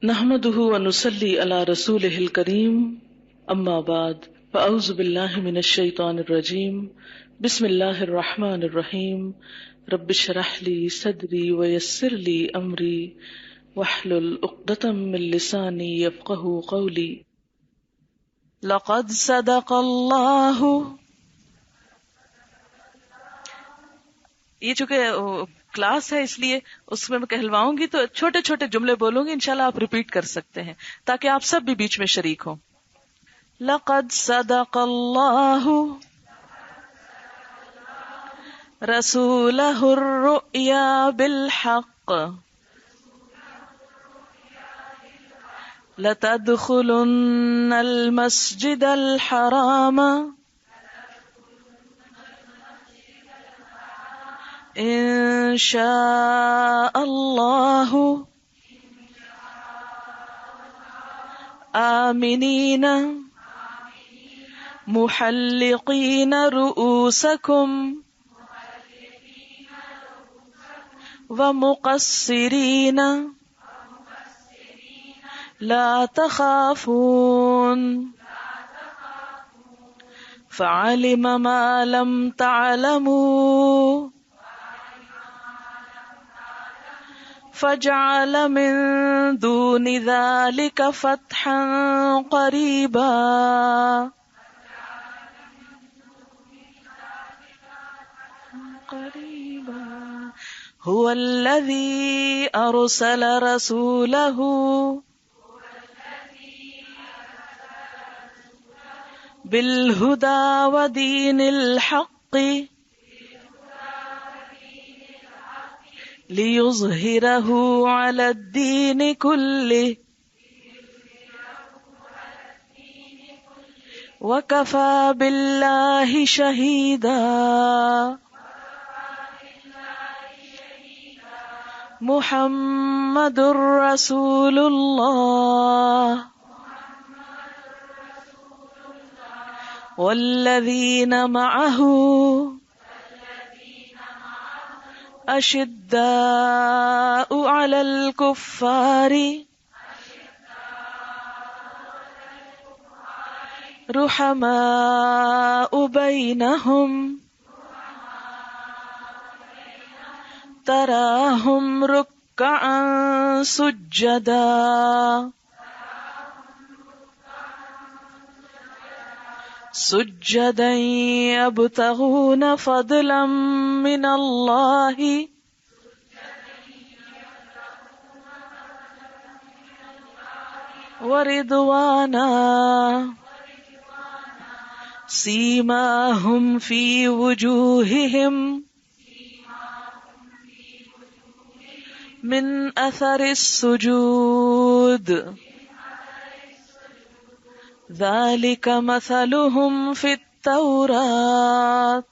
نحمده ونصلي على رسوله الكريم اما بعد فاعوذ بالله من الشيطان الرجيم بسم الله الرحمن الرحيم رب اشرح لي صدري ويسر لي امري واحلل عقدة من لساني يفقهوا قولي لقد صدق الله. یہ چونکہ کلاس ہے اس لیے اس میں کہلواؤں گی تو چھوٹے چھوٹے جملے بولوں گی، انشاءاللہ آپ ریپیٹ کر سکتے ہیں تاکہ آپ سب بھی بیچ میں شریک ہوں. لقد صدق اللہ رسولہ الرؤیا بالحق لتدخلن المسجد الحرام ان شاء اللہ آمنین محلقین رؤوسکم ومقصرین لا تخافون فعلم ما لم تعلموا فجعل من دون ذلك فتحا قريبا هو الذي أرسل رسوله بالهدى ودين الحق ليظهره على الدين كله وكفى بالله شهيدا. محمد رسول الله والذين معه أشداء على الكفار رحماء بينهم تراهم ركعا سجدا يبتغون فضلا من الله ورضوانا سيماهم في وجوههم من أثر السجود ذلك مثلهم في التوراة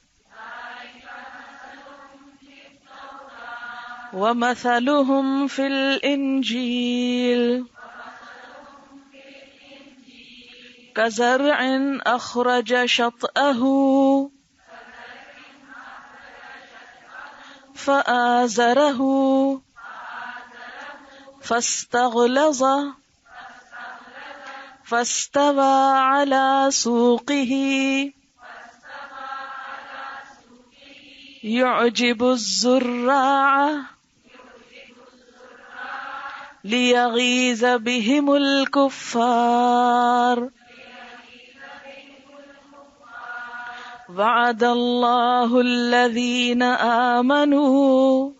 ومثلهم في الإنجيل كزرع أخرج شطأه فآزره فاستغلظ فاستوى على سوقه يعجب الزراع ليغيظ بهم الكفار وعد الله الذين آمنوا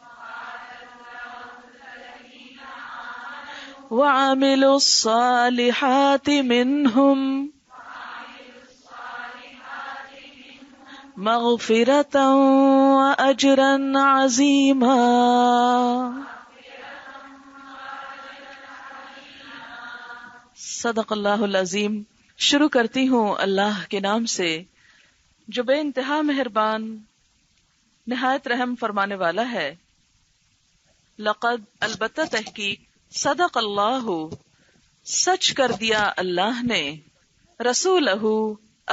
وعملوا الصالحات منهم مغفرة وأجرا عظيما. صدق اللہ العظیم. شروع کرتی ہوں اللہ کے نام سے جو بے انتہا مہربان نہایت رحم فرمانے والا ہے. لقد البتہ تحقیق صدق اللہ سچ کر دیا اللہ نے رسولہ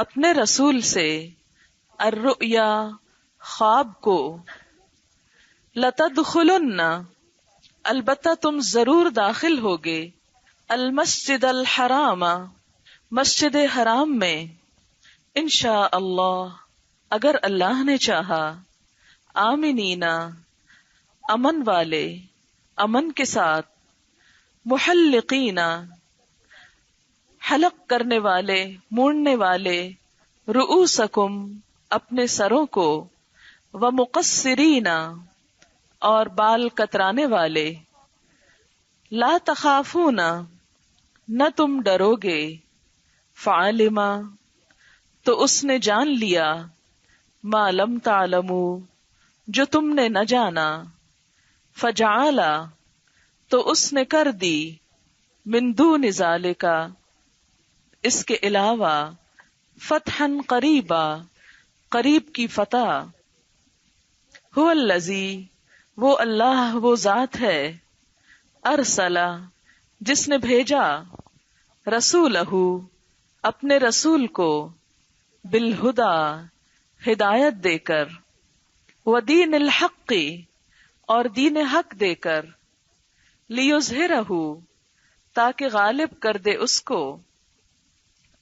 اپنے رسول سے الرؤیا خواب کو لتدخلن البتہ تم ضرور داخل ہوگے المسجد الحرام، مسجد حرام میں، انشاء اللہ، اگر اللہ نے چاہا، آمنینا، امن والے، امن کے ساتھ، محلقینا، حلق کرنے والے، مونڈنے والے، رؤوسکم، اپنے سروں کو، ومقصرینا، اور بال کترانے والے، لا تخافون، نہ تم ڈرو گے، فعلما، تو اس نے جان لیا، ما لم تعلموا، جو تم نے نہ جانا، فجعل، تو اس نے کر دی، من دون ذالک، اس کے علاوہ، فتحا قریبا، قریب کی فتح، هو الذی، وہ اللہ، وہ ذات ہے، ارسل، جس نے بھیجا، رسولہ، اپنے رسول کو، بالہدی، ہدایت دے کر، ودین الحق، اور دین حق دے کر، لیظہرہ، تاکہ غالب کر دے اس کو،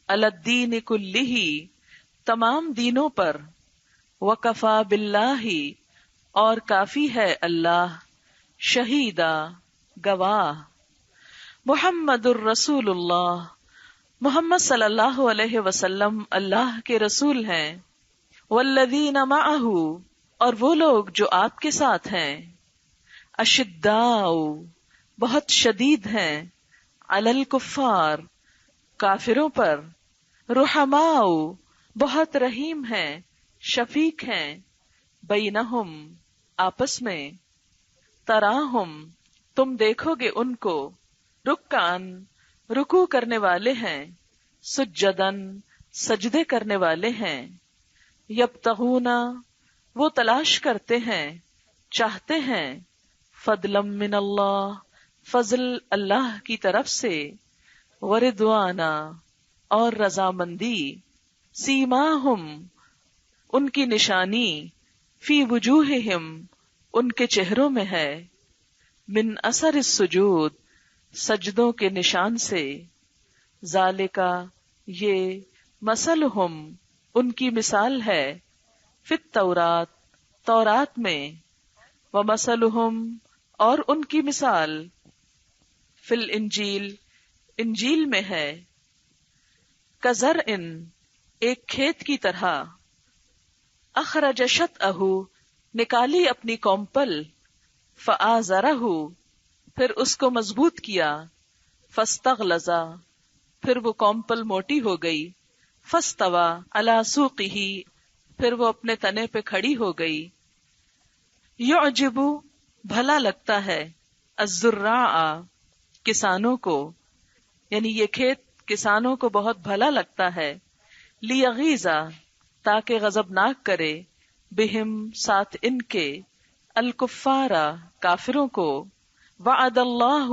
علی الدین کلہ، تمام دینوں پر، وکفی باللہ، اور کافی ہے اللہ، شہیدا، گواہ، محمد الرسول اللہ، محمد صلی اللہ علیہ وسلم اللہ کے رسول ہیں، والذین معہ، اور وہ لوگ جو آپ کے ساتھ ہیں، اشداء، بہت شدید ہیں، علی الکفار، کافروں پر، رحماء، بہت رحیم ہیں، شفیق ہیں، بینہم، آپس میں، تراہم، تم دیکھو گے ان کو، رکعن، رکوع کرنے والے ہیں، سجدن، سجدے کرنے والے ہیں، یبتغون، وہ تلاش کرتے ہیں، چاہتے ہیں، فضلا من اللہ، فضل اللہ کی طرف سے، ورضوانا، اور رضامندی، سیماہم، ان کی نشانی، فی وجوہہم، ان کے چہروں میں ہے، من اثر السجود، سجدوں کے نشان سے، ذالکا، یہ، مثلہم، ان کی مثال ہے، فی التورات، تورات میں، ومثلہم، اور ان کی مثال، فی الانجیل، انجیل میں ہے، کزرع، ایک کھیت کی طرح، اخرج شطأہ، نکالی اپنی کونپل، فآزرہ، پھر اس کو مضبوط کیا، فاستغلظ، پھر وہ کونپل موٹی ہو گئی، فاستوی علی سوقہ، پھر وہ اپنے تنے پہ کھڑی ہو گئی، یعجب، بھلا لگتا ہے، الزراع، کسانوں کو، یعنی یہ کھیت کسانوں کو بہت بھلا لگتا ہے، لیغیظ، تاکہ غضبناک کرے، بہم، ساتھ ان کے، الکفار، کافروں کو، وعد اللہ،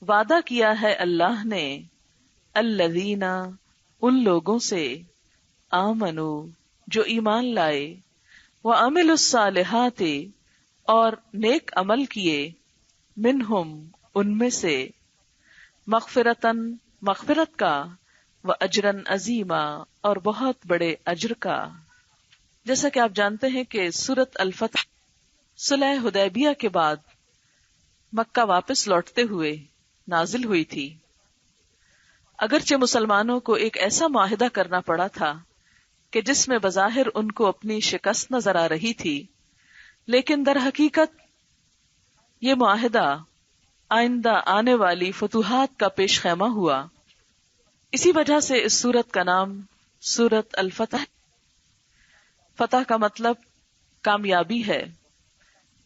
وعدہ کیا ہے اللہ نے، الذین، ان لوگوں سے، آمنو، جو ایمان لائے، وعملوا الصالحات، اور نیک عمل کیے، منہم، ان میں سے، مغفرتن، مغفرت کا، واجرا عظیما، اور بہت بڑے اجر کا۔ جیسا کہ آپ جانتے ہیں کہ سورۃ الفتح صلح حدیبیہ کے بعد مکہ واپس لوٹتے ہوئے نازل ہوئی تھی۔ اگرچہ مسلمانوں کو ایک ایسا معاہدہ کرنا پڑا تھا کہ جس میں بظاہر ان کو اپنی شکست نظر آ رہی تھی، لیکن در حقیقت یہ معاہدہ آئندہ آنے والی فتوحات کا پیش خیمہ ہوا۔ اسی وجہ سے اس سورت کا نام سورۃ الفتح، فتح کا مطلب کامیابی ہے۔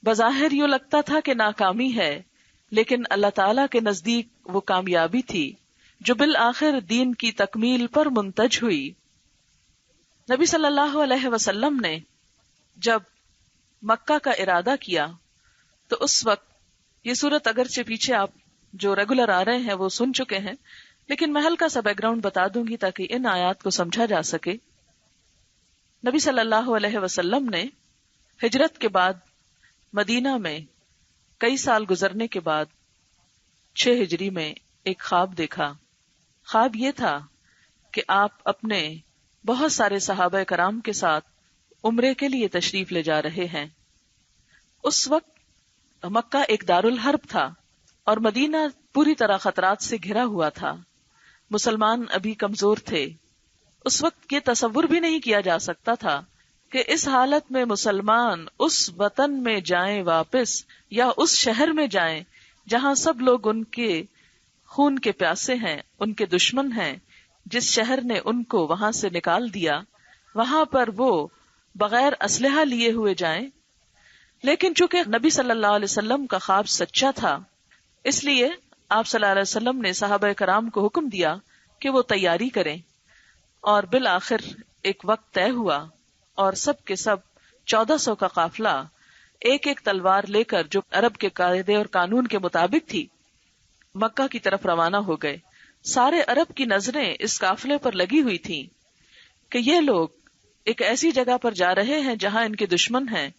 بظاہر یوں لگتا تھا کہ ناکامی ہے، لیکن اللہ تعالیٰ کے نزدیک وہ کامیابی تھی جو بالآخر دین کی تکمیل پر منتج ہوئی۔ نبی صلی اللہ علیہ وسلم نے جب مکہ کا ارادہ کیا تو اس وقت یہ صورت، اگرچہ پیچھے آپ جو ریگولر آ رہے ہیں وہ سن چکے ہیں، لیکن میں ہلکا سا بیک گراؤنڈ بتا دوں گی تاکہ ان آیات کو سمجھا جا سکے۔ نبی صلی اللہ علیہ وسلم نے ہجرت کے بعد مدینہ میں کئی سال گزرنے کے بعد 6 ہجری میں ایک خواب دیکھا. خواب یہ تھا کہ آپ اپنے بہت سارے صحابہ کرام کے ساتھ عمرے کے لیے تشریف لے جا رہے ہیں. اس وقت مکہ ایک دارالحرب تھا اور مدینہ پوری طرح خطرات سے گھرا ہوا تھا. مسلمان ابھی کمزور تھے. اس وقت یہ تصور بھی نہیں کیا جا سکتا تھا کہ اس حالت میں مسلمان اس وطن میں جائیں واپس، یا اس شہر میں جائیں جہاں سب لوگ ان کے خون کے پیاسے ہیں، ان کے دشمن ہیں. جس شہر نے ان کو وہاں سے نکال دیا، وہاں پر وہ بغیر اسلحہ لیے ہوئے جائیں. لیکن چونکہ نبی صلی اللہ علیہ وسلم کا خواب سچا تھا، اس لیے آپ صلی اللہ علیہ وسلم نے صحابہ کرام کو حکم دیا کہ وہ تیاری کریں. اور بالآخر ایک وقت طے ہوا اور سب کے سب 1400 کا قافلہ ایک ایک تلوار لے کر، جو عرب کے قاعدے اور قانون کے مطابق تھی، مکہ کی طرف روانہ ہو گئے. سارے عرب کی نظریں اس قافلے پر لگی ہوئی تھیں کہ یہ لوگ ایک ایسی جگہ پر جا رہے ہیں جہاں ان کے دشمن ہیں،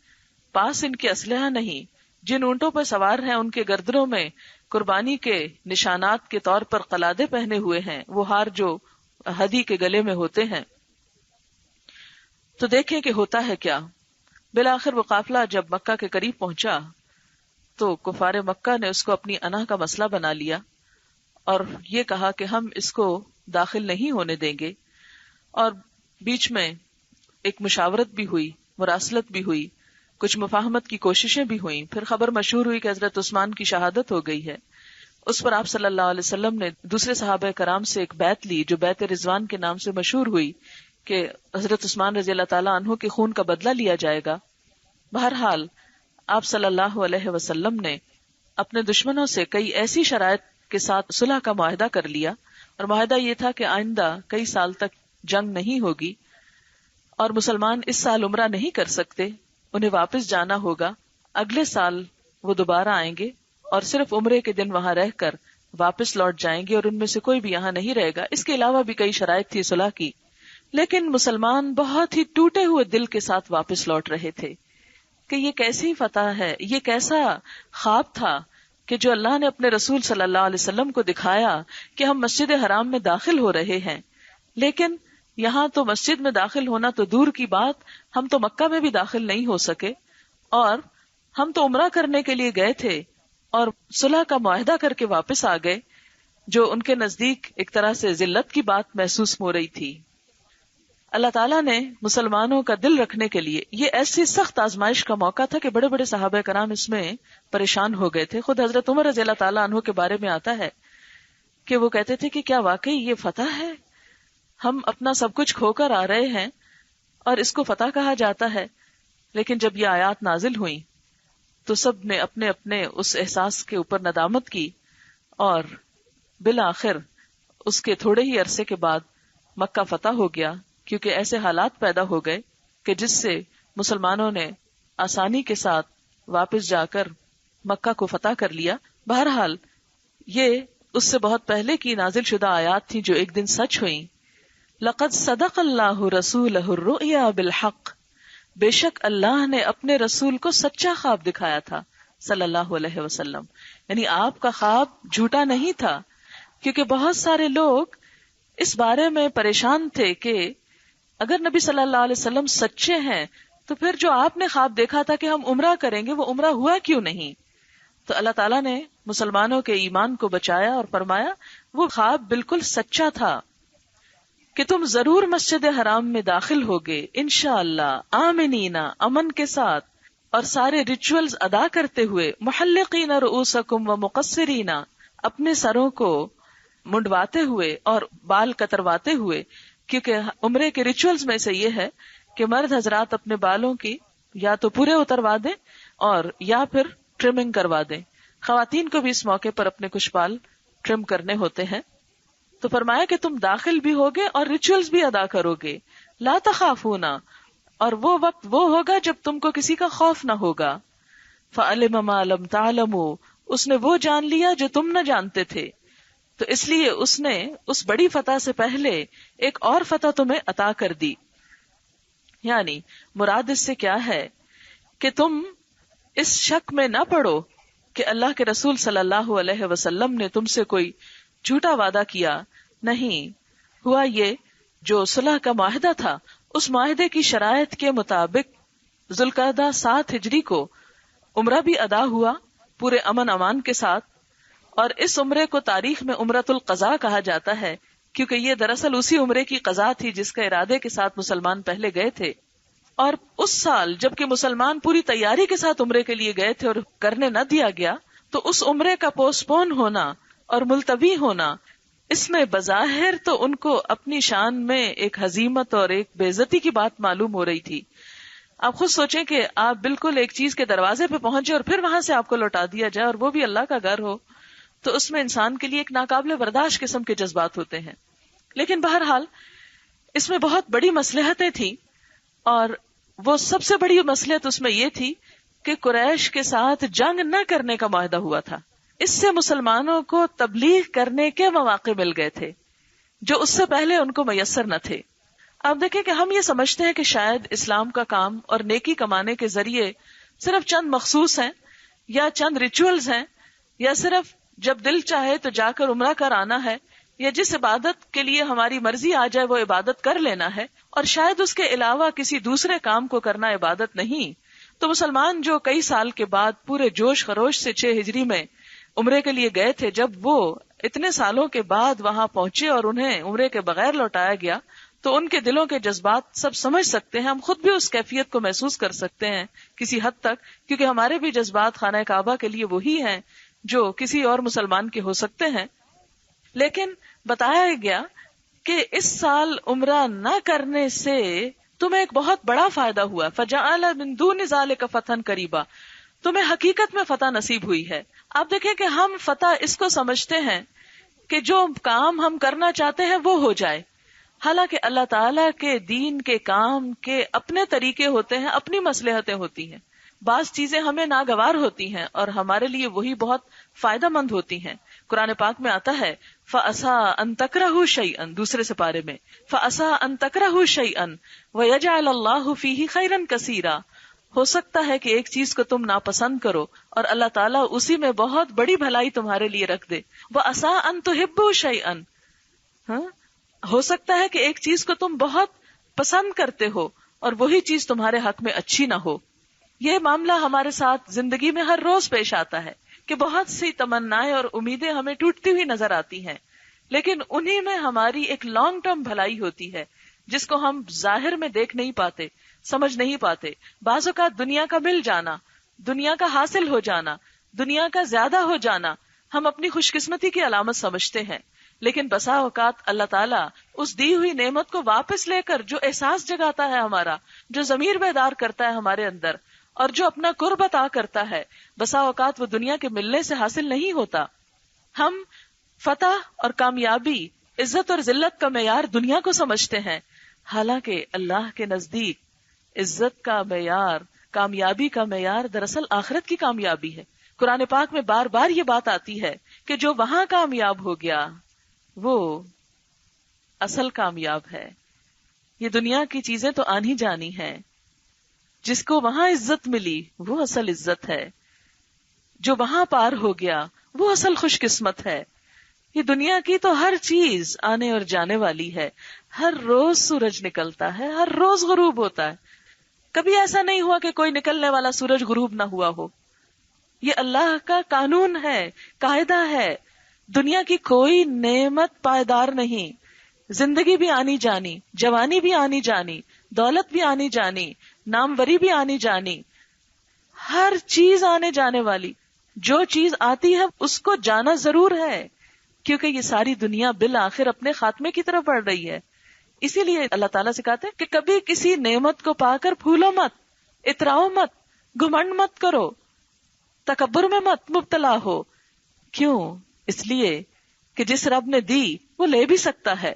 پاس ان کے اسلحہ نہیں. جن اونٹوں پر سوار ہیں ان کے گردنوں میں قربانی کے نشانات کے طور پر قلادے پہنے ہوئے ہیں، وہ ہار جو ہدی کے گلے میں ہوتے ہیں. تو دیکھیں کہ ہوتا ہے کیا. بالآخر وہ قافلہ جب مکہ کے قریب پہنچا تو کفار مکہ نے اس کو اپنی انا کا مسئلہ بنا لیا اور یہ کہا کہ ہم اس کو داخل نہیں ہونے دیں گے. اور بیچ میں ایک مشاورت بھی ہوئی، مراسلت بھی ہوئی، کچھ مفاہمت کی کوششیں بھی ہوئیں. پھر خبر مشہور ہوئی کہ حضرت عثمان کی شہادت ہو گئی ہے. اس پر آپ صلی اللہ علیہ وسلم نے دوسرے صحابہ کرام سے ایک بیعت لی جو بیعت رضوان کے نام سے مشہور ہوئی کہ حضرت عثمان رضی اللہ تعالیٰ عنہ کے خون کا بدلہ لیا جائے گا. بہرحال آپ صلی اللہ علیہ وسلم نے اپنے دشمنوں سے کئی ایسی شرائط کے ساتھ صلح کا معاہدہ کر لیا، اور معاہدہ یہ تھا کہ آئندہ کئی سال تک جنگ نہیں ہوگی اور مسلمان اس سال عمرہ نہیں کر سکتے، انہیں واپس جانا ہوگا. اگلے سال وہ دوبارہ آئیں گے اور صرف عمرے کے دن وہاں رہ کر واپس لوٹ جائیں گے اور ان میں سے کوئی بھی یہاں نہیں رہے گا. اس کے علاوہ بھی کئی شرائط تھی صلح کی. لیکن مسلمان بہت ہی ٹوٹے ہوئے دل کے ساتھ واپس لوٹ رہے تھے کہ یہ کیسی فتح ہے، یہ کیسا خواب تھا کہ جو اللہ نے اپنے رسول صلی اللہ علیہ وسلم کو دکھایا کہ ہم مسجد حرام میں داخل ہو رہے ہیں. لیکن یہاں تو مسجد میں داخل ہونا تو دور کی بات، ہم تو مکہ میں بھی داخل نہیں ہو سکے، اور ہم تو عمرہ کرنے کے لیے گئے تھے اور صلح کا معاہدہ کر کے واپس آ گئے، جو ان کے نزدیک ایک طرح سے ذلت کی بات محسوس ہو رہی تھی. اللہ تعالیٰ نے مسلمانوں کا دل رکھنے کے لیے یہ ایسی سخت آزمائش کا موقع تھا کہ بڑے بڑے صحابہ کرام اس میں پریشان ہو گئے تھے. خود حضرت عمر رضی اللہ تعالیٰ عنہ کے بارے میں آتا ہے کہ وہ کہتے تھے کہ کیا واقعی یہ فتح ہے؟ ہم اپنا سب کچھ کھو کر آ رہے ہیں اور اس کو فتح کہا جاتا ہے. لیکن جب یہ آیات نازل ہوئیں تو سب نے اپنے اپنے اس احساس کے اوپر ندامت کی، اور بالآخر اس کے تھوڑے ہی عرصے کے بعد مکہ فتح ہو گیا، کیونکہ ایسے حالات پیدا ہو گئے کہ جس سے مسلمانوں نے آسانی کے ساتھ واپس جا کر مکہ کو فتح کر لیا. بہرحال یہ اس سے بہت پہلے کی نازل شدہ آیات تھیں جو ایک دن سچ ہوئیں. لقد صدق اللہ رسولہ الرؤیا بالحق، بے شک اللہ نے اپنے رسول کو سچا خواب دکھایا تھا صلی اللہ علیہ وسلم. یعنی آپ کا خواب جھوٹا نہیں تھا، کیونکہ بہت سارے لوگ اس بارے میں پریشان تھے کہ اگر نبی صلی اللہ علیہ وسلم سچے ہیں تو پھر جو آپ نے خواب دیکھا تھا کہ ہم عمرہ کریں گے، وہ عمرہ ہوا کیوں نہیں؟ تو اللہ تعالیٰ نے مسلمانوں کے ایمان کو بچایا اور فرمایا وہ خواب بالکل سچا تھا کہ تم ضرور مسجد حرام میں داخل ہوگے انشاءاللہ آمنین، امن کے ساتھ، اور سارے ریچولز ادا کرتے ہوئے، محلقین رؤوسکم و مقصرین، اپنے سروں کو منڈواتے ہوئے اور بال کترواتے ہوئے، کیونکہ عمرے کے ریچولز میں سے یہ ہے کہ مرد حضرات اپنے بالوں کی یا تو پورے اتروا دیں اور یا پھر ٹرمنگ کروا دیں. خواتین کو بھی اس موقع پر اپنے کچھ بال ٹرم کرنے ہوتے ہیں. تو فرمایا کہ تم داخل بھی ہوگے اور ریچولز بھی ادا کرو گے. لا تخافون، اور وہ وقت وہ ہوگا جب تم کو کسی کا خوف نہ ہوگا. فعلم ما لم تعلموا، اس نے وہ جان لیا جو تم نہ جانتے تھے، تو اس لیے اس نے اس بڑی فتح سے پہلے ایک اور فتح تمہیں عطا کر دی. یعنی مراد اس سے کیا ہے کہ تم اس شک میں نہ پڑو کہ اللہ کے رسول صلی اللہ علیہ وسلم نے تم سے کوئی جھوٹا وعدہ کیا. نہیں، ہوا یہ جو صلح کا معاہدہ تھا اس معاہدے کی شرائط کے مطابق ذوالقعدہ 7 ہجری کو عمرہ بھی ادا ہوا پورے امن امان کے ساتھ. اور اس عمرے کو تاریخ میں عمرۃ القضاء کہا جاتا ہے کیونکہ یہ دراصل اسی عمرے کی قضاء تھی جس کا ارادے کے ساتھ مسلمان پہلے گئے تھے. اور اس سال جبکہ مسلمان پوری تیاری کے ساتھ عمرے کے لیے گئے تھے اور کرنے نہ دیا گیا، تو اس عمرے کا پوسٹ پون ہونا اور ملتوی ہونا، اس میں بظاہر تو ان کو اپنی شان میں ایک ہزیمت اور ایک بے عزتی کی بات معلوم ہو رہی تھی. آپ خود سوچیں کہ آپ بالکل ایک چیز کے دروازے پہ پہنچے اور پھر وہاں سے آپ کو لوٹا دیا جائے، اور وہ بھی اللہ کا گھر ہو، تو اس میں انسان کے لیے ایک ناقابل برداشت قسم کے جذبات ہوتے ہیں. لیکن بہرحال اس میں بہت بڑی مصلحتیں تھیں، اور وہ سب سے بڑی مصلحت اس میں یہ تھی کہ قریش کے ساتھ جنگ نہ کرنے کا معاہدہ ہوا تھا. اس سے مسلمانوں کو تبلیغ کرنے کے مواقع مل گئے تھے جو اس سے پہلے ان کو میسر نہ تھے. آپ دیکھیں کہ ہم یہ سمجھتے ہیں کہ شاید اسلام کا کام اور نیکی کمانے کے ذریعے صرف چند مخصوص ہیں، یا چند ریچولز ہیں، یا صرف جب دل چاہے تو جا کر عمرہ کر آنا ہے، یا جس عبادت کے لیے ہماری مرضی آ جائے وہ عبادت کر لینا ہے، اور شاید اس کے علاوہ کسی دوسرے کام کو کرنا عبادت نہیں. تو مسلمان جو کئی سال کے بعد پورے جوش خروش سے 6 ہجری میں عمرے کے لیے گئے تھے، جب وہ اتنے سالوں کے بعد وہاں پہنچے اور انہیں عمرے کے بغیر لوٹایا گیا، تو ان کے دلوں کے جذبات سب سمجھ سکتے ہیں. ہم خود بھی اس کیفیت کو محسوس کر سکتے ہیں کسی حد تک، کیونکہ ہمارے بھی جذبات خانہ کعبہ کے لیے وہی ہیں جو کسی اور مسلمان کے ہو سکتے ہیں. لیکن بتایا گیا کہ اس سال عمرہ نہ کرنے سے تمہیں ایک بہت بڑا فائدہ ہوا. فَجَعَلَ مِن دُونِ ذَلِكَ فَتْحًا قَرِيبًا، تمہیں حقیقت میں فتح نصیب ہوئی ہے. آپ دیکھیں کہ ہم فتح اس کو سمجھتے ہیں کہ جو کام ہم کرنا چاہتے ہیں وہ ہو جائے، حالانکہ اللہ تعالیٰ کے دین کے کام کے اپنے طریقے ہوتے ہیں، اپنی مصلحتیں ہوتی ہیں. بعض چیزیں ہمیں ناگوار ہوتی ہیں اور ہمارے لیے وہی بہت فائدہ مند ہوتی ہیں. قرآن پاک میں آتا ہے فَأَسَىٰ أَن تَكْرَهُوا شَيْئًا، دوسرے سپارے میں فَأَسَىٰ أَن تَكْرَهُوا شَيْئًا وَيَجْعَلَ اللَّهُ فِيهِ خَيْرًا كَثِيرًا، ہو سکتا ہے کہ ایک چیز کو تم ناپسند کرو اور اللہ تعالیٰ اسی میں بہت بڑی بھلائی تمہارے لیے رکھ دے. وَأَسَىٰ أَن تُحِبُّوا شَيْئًا، ہو سکتا ہے کہ ایک چیز کو تم بہت پسند کرتے ہو اور وہی چیز تمہارے حق میں اچھی نہ ہو. یہ معاملہ ہمارے ساتھ زندگی میں ہر روز پیش آتا ہے کہ بہت سی تمنائیں اور امیدیں ہمیں ٹوٹتی ہوئی نظر آتی ہیں، لیکن انہی میں ہماری ایک لانگ ٹرم بھلائی ہوتی ہے جس کو ہم ظاہر میں دیکھ نہیں پاتے، سمجھ نہیں پاتے. بعض اوقات دنیا کا مل جانا، دنیا کا حاصل ہو جانا، دنیا کا زیادہ ہو جانا ہم اپنی خوش قسمتی کی علامت سمجھتے ہیں، لیکن بسا اوقات اللہ تعالیٰ اس دی ہوئی نعمت کو واپس لے کر جو احساس جگاتا ہے ہمارا، جو ضمیر بیدار کرتا ہے ہمارے اندر، اور جو اپنا قرب عطا کرتا ہے، بسا اوقات وہ دنیا کے ملنے سے حاصل نہیں ہوتا. ہم فتح اور کامیابی، عزت اور ذلت کا معیار دنیا کو سمجھتے ہیں، حالانکہ اللہ کے نزدیک عزت کا معیار، کامیابی کا معیار دراصل آخرت کی کامیابی ہے. قرآن پاک میں بار بار یہ بات آتی ہے کہ جو وہاں کامیاب ہو گیا وہ اصل کامیاب ہے. یہ دنیا کی چیزیں تو آنی جانی ہیں، جس کو وہاں عزت ملی وہ اصل عزت ہے، جو وہاں پار ہو گیا وہ اصل خوش قسمت ہے. یہ دنیا کی تو ہر چیز آنے اور جانے والی ہے، ہر روز سورج نکلتا ہے، ہر روز غروب ہوتا ہے. کبھی ایسا نہیں ہوا کہ کوئی نکلنے والا سورج غروب نہ ہوا ہو. یہ اللہ کا قانون ہے، قاعدہ ہے. دنیا کی کوئی نعمت پائیدار نہیں. زندگی بھی آنی جانی، جوانی بھی آنی جانی، دولت بھی آنی جانی، ناموری بھی آنی جانی، ہر چیز آنے جانے والی. جو چیز آتی ہے اس کو جانا ضرور ہے، کیونکہ یہ ساری دنیا بالآخر اپنے خاتمے کی طرف بڑھ رہی ہے. اسی لیے اللہ تعالیٰ سے کہتے ہیں کہ کبھی کسی نعمت کو پا کر پھولو مت، اتراؤ مت، گھمنڈ مت کرو، تکبر میں مت مبتلا ہو. کیوں؟ اس لیے کہ جس رب نے دی وہ لے بھی سکتا ہے.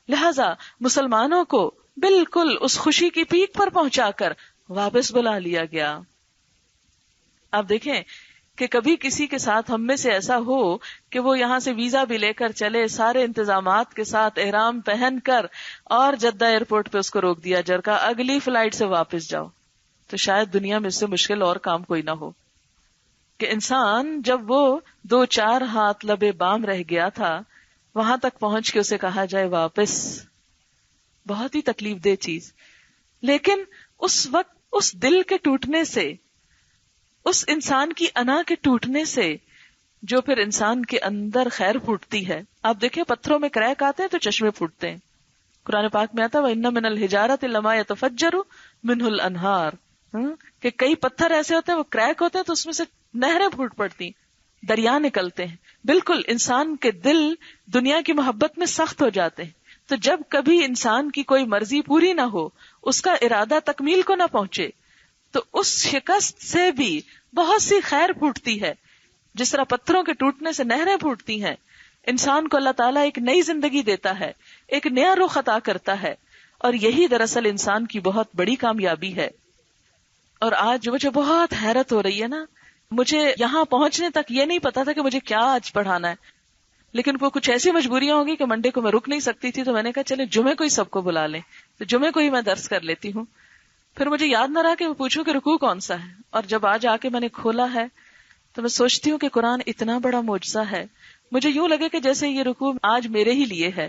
لہذا مسلمانوں کو بالکل اس خوشی کی پیک پر پہنچا کر واپس بلا لیا گیا. آپ دیکھیں کہ کبھی کسی کے ساتھ ہم میں سے ایسا ہو کہ وہ یہاں سے ویزا بھی لے کر چلے، سارے انتظامات کے ساتھ احرام پہن کر، اور جدہ ایئرپورٹ پہ اس کو روک دیا جائے، کہا اگلی فلائٹ سے واپس جاؤ، تو شاید دنیا میں اس سے مشکل اور کام کوئی نہ ہو. کہ انسان جب وہ 2-4 ہاتھ لبے بام رہ گیا تھا وہاں تک پہنچ کے اسے کہا جائے واپس، بہت ہی تکلیف دہ چیز. لیکن اس وقت اس دل کے ٹوٹنے سے، اس انسان کی انا کے ٹوٹنے سے جو پھر انسان کے اندر خیر پھوٹتی ہے. آپ دیکھیں پتھروں میں کریک آتے ہیں تو چشمے پھوٹتے ہیں. قرآن پاک میں آتا ہے وَإِنَّ مِنَ الْحِجَارَةِ لَمَا يَتَفَجَّرُ مِنْهُ الْأَنْهَارُ، کہ کئی پتھر ایسے ہوتے ہیں وہ کریک ہوتے ہیں تو اس میں سے نہریں پھوٹ پڑتی، دریا نکلتے ہیں. بالکل انسان کے دل دنیا کی محبت میں سخت ہو جاتے ہیں. تو جب کبھی انسان کی کوئی مرضی پوری نہ ہو، اس کا ارادہ تکمیل کو نہ پہنچے، تو اس شکست سے بھی بہت سی خیر پھوٹتی ہے. جس طرح پتھروں کے ٹوٹنے سے نہریں پھوٹتی ہیں، انسان کو اللہ تعالیٰ ایک نئی زندگی دیتا ہے، ایک نیا رخ عطا کرتا ہے. اور یہی دراصل انسان کی بہت بڑی کامیابی ہے. اور آج مجھے بہت حیرت ہو رہی ہے نا، مجھے یہاں پہنچنے تک یہ نہیں پتا تھا کہ مجھے کیا آج پڑھانا ہے، لیکن وہ کچھ ایسی مجبوریاں ہوگی کہ منڈے کو میں رک نہیں سکتی تھی، تو میں نے کہا چلے جمعے کو ہی سب کو بلا لیں، تو جمعے کو ہی میں درس کر لیتی ہوں. پھر مجھے یاد نہ رہا کہ میں پوچھوں کہ رکوع کون سا ہے، اور جب آج آ کے میں نے کھولا ہے تو میں سوچتی ہوں کہ قرآن اتنا بڑا معجزہ ہے. مجھے یوں لگے کہ جیسے یہ رکوع آج میرے ہی لیے ہے،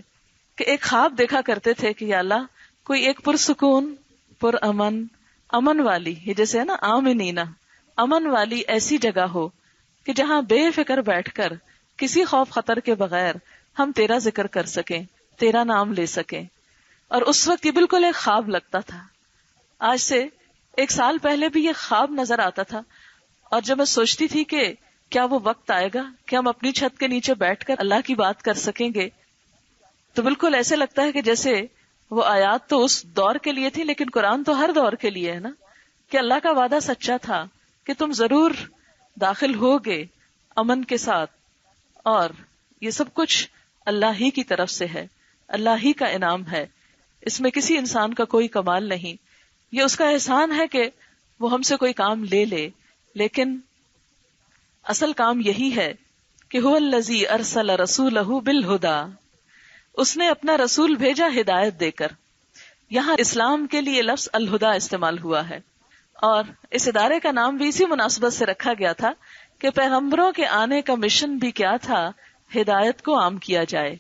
کہ ایک خواب دیکھا کرتے تھے کہ یا اللہ کوئی ایک پرسکون، پر امن والی، یہ جیسے ہے نا آمنینا، امن والی ایسی جگہ ہو کہ جہاں بے فکر بیٹھ کر کسی خوف خطر کے بغیر ہم تیرا ذکر کر سکیں، تیرا نام لے سکیں. اور اس وقت یہ بالکل ایک خواب لگتا تھا. آج سے 1 سال پہلے بھی یہ خواب نظر آتا تھا. اور جب میں سوچتی تھی کہ کیا وہ وقت آئے گا کہ ہم اپنی چھت کے نیچے بیٹھ کر اللہ کی بات کر سکیں گے، تو بالکل ایسے لگتا ہے کہ جیسے وہ آیات تو اس دور کے لیے تھی، لیکن قرآن تو ہر دور کے لیے ہے نا، کہ اللہ کا وعدہ سچا تھا کہ تم ضرور داخل ہوگے امن کے ساتھ. اور یہ سب کچھ اللہ ہی کی طرف سے ہے، اللہ ہی کا انعام ہے، اس میں کسی انسان کا کوئی کمال نہیں. یہ اس کا احسان ہے کہ وہ ہم سے کوئی کام لے لے، لیکن اصل کام یہی ہے کہ هو الذی ارسل رسولہ بالہدی، اس نے اپنا رسول بھیجا ہدایت دے کر. یہاں اسلام کے لیے لفظ الہدا استعمال ہوا ہے، اور اس ادارے کا نام بھی اسی مناسبت سے رکھا گیا تھا کہ پیغمبروں کے آنے کا مشن بھی کیا تھا، ہدایت کو عام کیا جائے.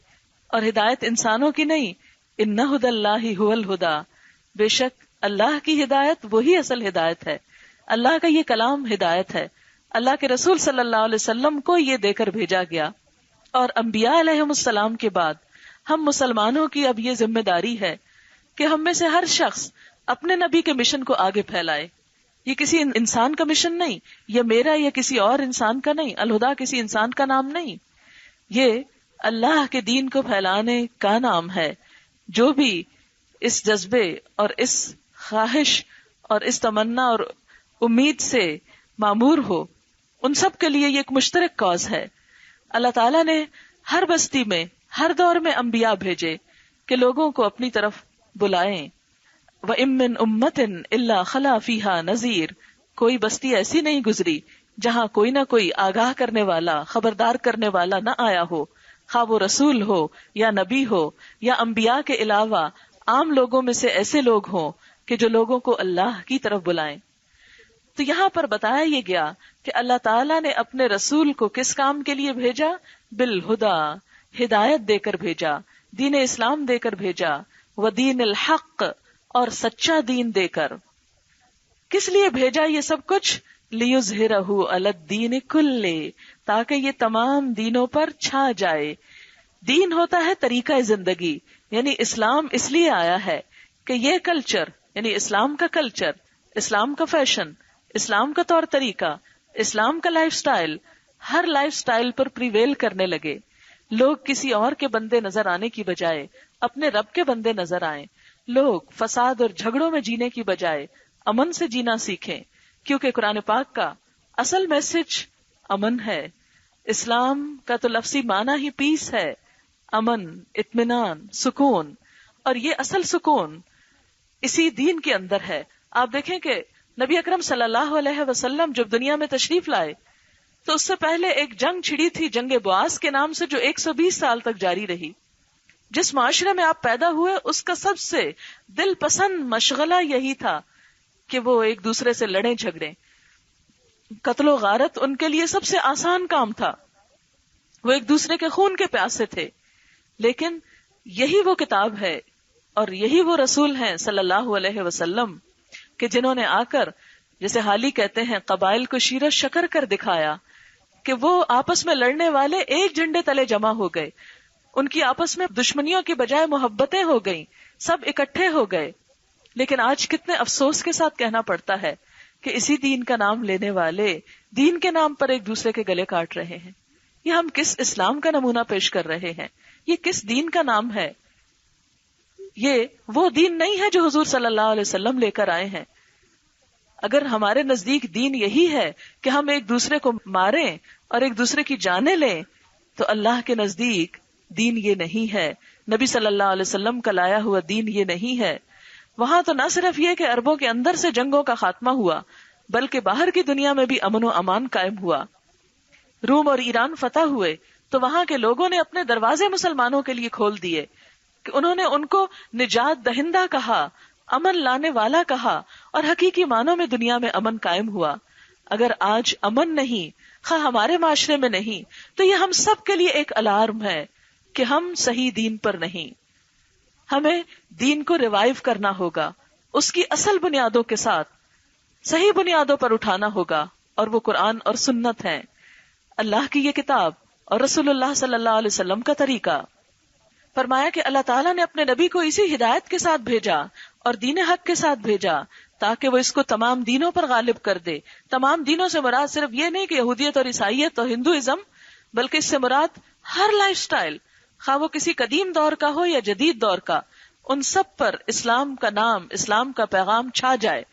اور ہدایت انسانوں کی نہیں، ان ہدی اللہ هو الہدی، بے شک اللہ کی ہدایت وہی اصل ہدایت ہے. اللہ کا یہ کلام ہدایت ہے، اللہ کے رسول صلی اللہ علیہ وسلم کو یہ دے کر بھیجا گیا. اور انبیاء علیہم السلام کے بعد ہم مسلمانوں کی اب یہ ذمہ داری ہے کہ ہم میں سے ہر شخص اپنے نبی کے مشن کو آگے پھیلائے. یہ کسی انسان کا مشن نہیں، یہ میرا یا کسی اور انسان کا نہیں، الہدا کسی انسان کا نام نہیں، یہ اللہ کے دین کو پھیلانے کا نام ہے. جو بھی اس جذبے اور اس خواہش اور اس تمنا اور امید سے معمور ہو، ان سب کے لیے یہ ایک مشترک کاز ہے. اللہ تعالیٰ نے ہر بستی میں ہر دور میں انبیاء بھیجے کہ لوگوں کو اپنی طرف بلائیں. وَإِن مِّن أُمَّةٍ إِلَّا خَلَا فِيهَا نَذِيرٌ، کوئی بستی ایسی نہیں گزری جہاں کوئی نہ کوئی آگاہ کرنے والا، خبردار کرنے والا نہ آیا ہو، خواہ وہ رسول ہو یا نبی ہو یا انبیاء کے علاوہ عام لوگوں میں سے ایسے لوگ ہوں کہ جو لوگوں کو اللہ کی طرف بلائیں. تو یہاں پر بتایا یہ گیا کہ اللہ تعالیٰ نے اپنے رسول کو کس کام کے لیے بھیجا؟ بالہدی، ہدایت دے کر بھیجا، دین اسلام دے کر بھیجا، ودین الحق، اور سچا دین دے کر. کس لیے بھیجا یہ سب کچھ؟ لیظہرہ علی الدین کلہ، تاکہ یہ تمام دینوں پر چھا جائے. دین ہوتا ہے طریقہ زندگی، یعنی اسلام اس لیے آیا ہے کہ یہ کلچر، یعنی اسلام کا کلچر، اسلام کا فیشن، اسلام کا طور طریقہ، اسلام کا لائف سٹائل، ہر لائف سٹائل پر پریویل کرنے لگے. لوگ کسی اور کے بندے نظر آنے کی بجائے اپنے رب کے بندے نظر آئیں. لوگ فساد اور جھگڑوں میں جینے کی بجائے امن سے جینا سیکھیں، کیونکہ قرآن پاک کا اصل میسج امن ہے. اسلام کا تو لفظی معنی ہی پیس ہے، امن، اطمینان، سکون. اور یہ اصل سکون اسی دین کے اندر ہے. آپ دیکھیں کہ نبی اکرم صلی اللہ علیہ وسلم جب دنیا میں تشریف لائے تو اس سے پہلے ایک جنگ چھڑی تھی، جنگ بواس کے نام سے، جو 120 سال تک جاری رہی. جس معاشرے میں آپ پیدا ہوئے اس کا سب سے دل پسند مشغلہ یہی تھا کہ وہ ایک دوسرے سے لڑیں جھگڑیں. قتل و غارت ان کے لیے سب سے آسان کام تھا، وہ ایک دوسرے کے خون کے پیاسے تھے. لیکن یہی وہ کتاب ہے اور یہی وہ رسول ہیں صلی اللہ علیہ وسلم کہ جنہوں نے آ کر، جیسے حالی کہتے ہیں، قبائل کو شیرہ شکر کر دکھایا کہ وہ آپس میں لڑنے والے ایک جھنڈے تلے جمع ہو گئے، ان کی آپس میں دشمنیوں کی بجائے محبتیں ہو گئیں، سب اکٹھے ہو گئے. لیکن آج کتنے افسوس کے ساتھ کہنا پڑتا ہے کہ اسی دین کا نام لینے والے دین کے نام پر ایک دوسرے کے گلے کاٹ رہے ہیں. یہ ہم کس اسلام کا نمونہ پیش کر رہے ہیں؟ یہ کس دین کا نام ہے؟ یہ وہ دین نہیں ہے جو حضور صلی اللہ علیہ وسلم لے کر آئے ہیں. اگر ہمارے نزدیک دین یہی ہے کہ ہم ایک دوسرے کو ماریں اور ایک دوسرے کی جانیں لیں، تو اللہ کے نزدیک دین یہ نہیں ہے. نبی صلی اللہ علیہ وسلم کا لایا ہوا دین یہ نہیں ہے. وہاں تو نہ صرف یہ کہ عربوں کے اندر سے جنگوں کا خاتمہ ہوا، بلکہ باہر کی دنیا میں بھی امن و امان قائم ہوا. روم اور ایران فتح ہوئے تو وہاں کے لوگوں نے اپنے دروازے مسلمانوں کے لیے کھول دیے کہ انہوں نے ان کو نجات دہندہ کہا، امن لانے والا کہا، اور حقیقی معنوں میں دنیا میں امن قائم ہوا. اگر آج امن نہیں، خواہ ہمارے معاشرے میں نہیں، تو یہ ہم سب کے لیے ایک الارم ہے کہ ہم صحیح دین پر نہیں. ہمیں دین کو ریوائیو کرنا ہوگا، اس کی اصل بنیادوں کے ساتھ صحیح بنیادوں پر اٹھانا ہوگا، اور وہ قرآن اور سنت ہے، اللہ کی یہ کتاب اور رسول اللہ صلی اللہ علیہ وسلم کا طریقہ. فرمایا کہ اللہ تعالیٰ نے اپنے نبی کو اسی ہدایت کے ساتھ بھیجا اور دین حق کے ساتھ بھیجا تاکہ وہ اس کو تمام دینوں پر غالب کر دے. تمام دینوں سے مراد صرف یہ نہیں کہ یہودیت اور عیسائیت اور ہندوازم، بلکہ اس سے مراد ہر لائف سٹائل، خواہ وہ کسی قدیم دور کا ہو یا جدید دور کا، ان سب پر اسلام کا نام، اسلام کا پیغام چھا جائے.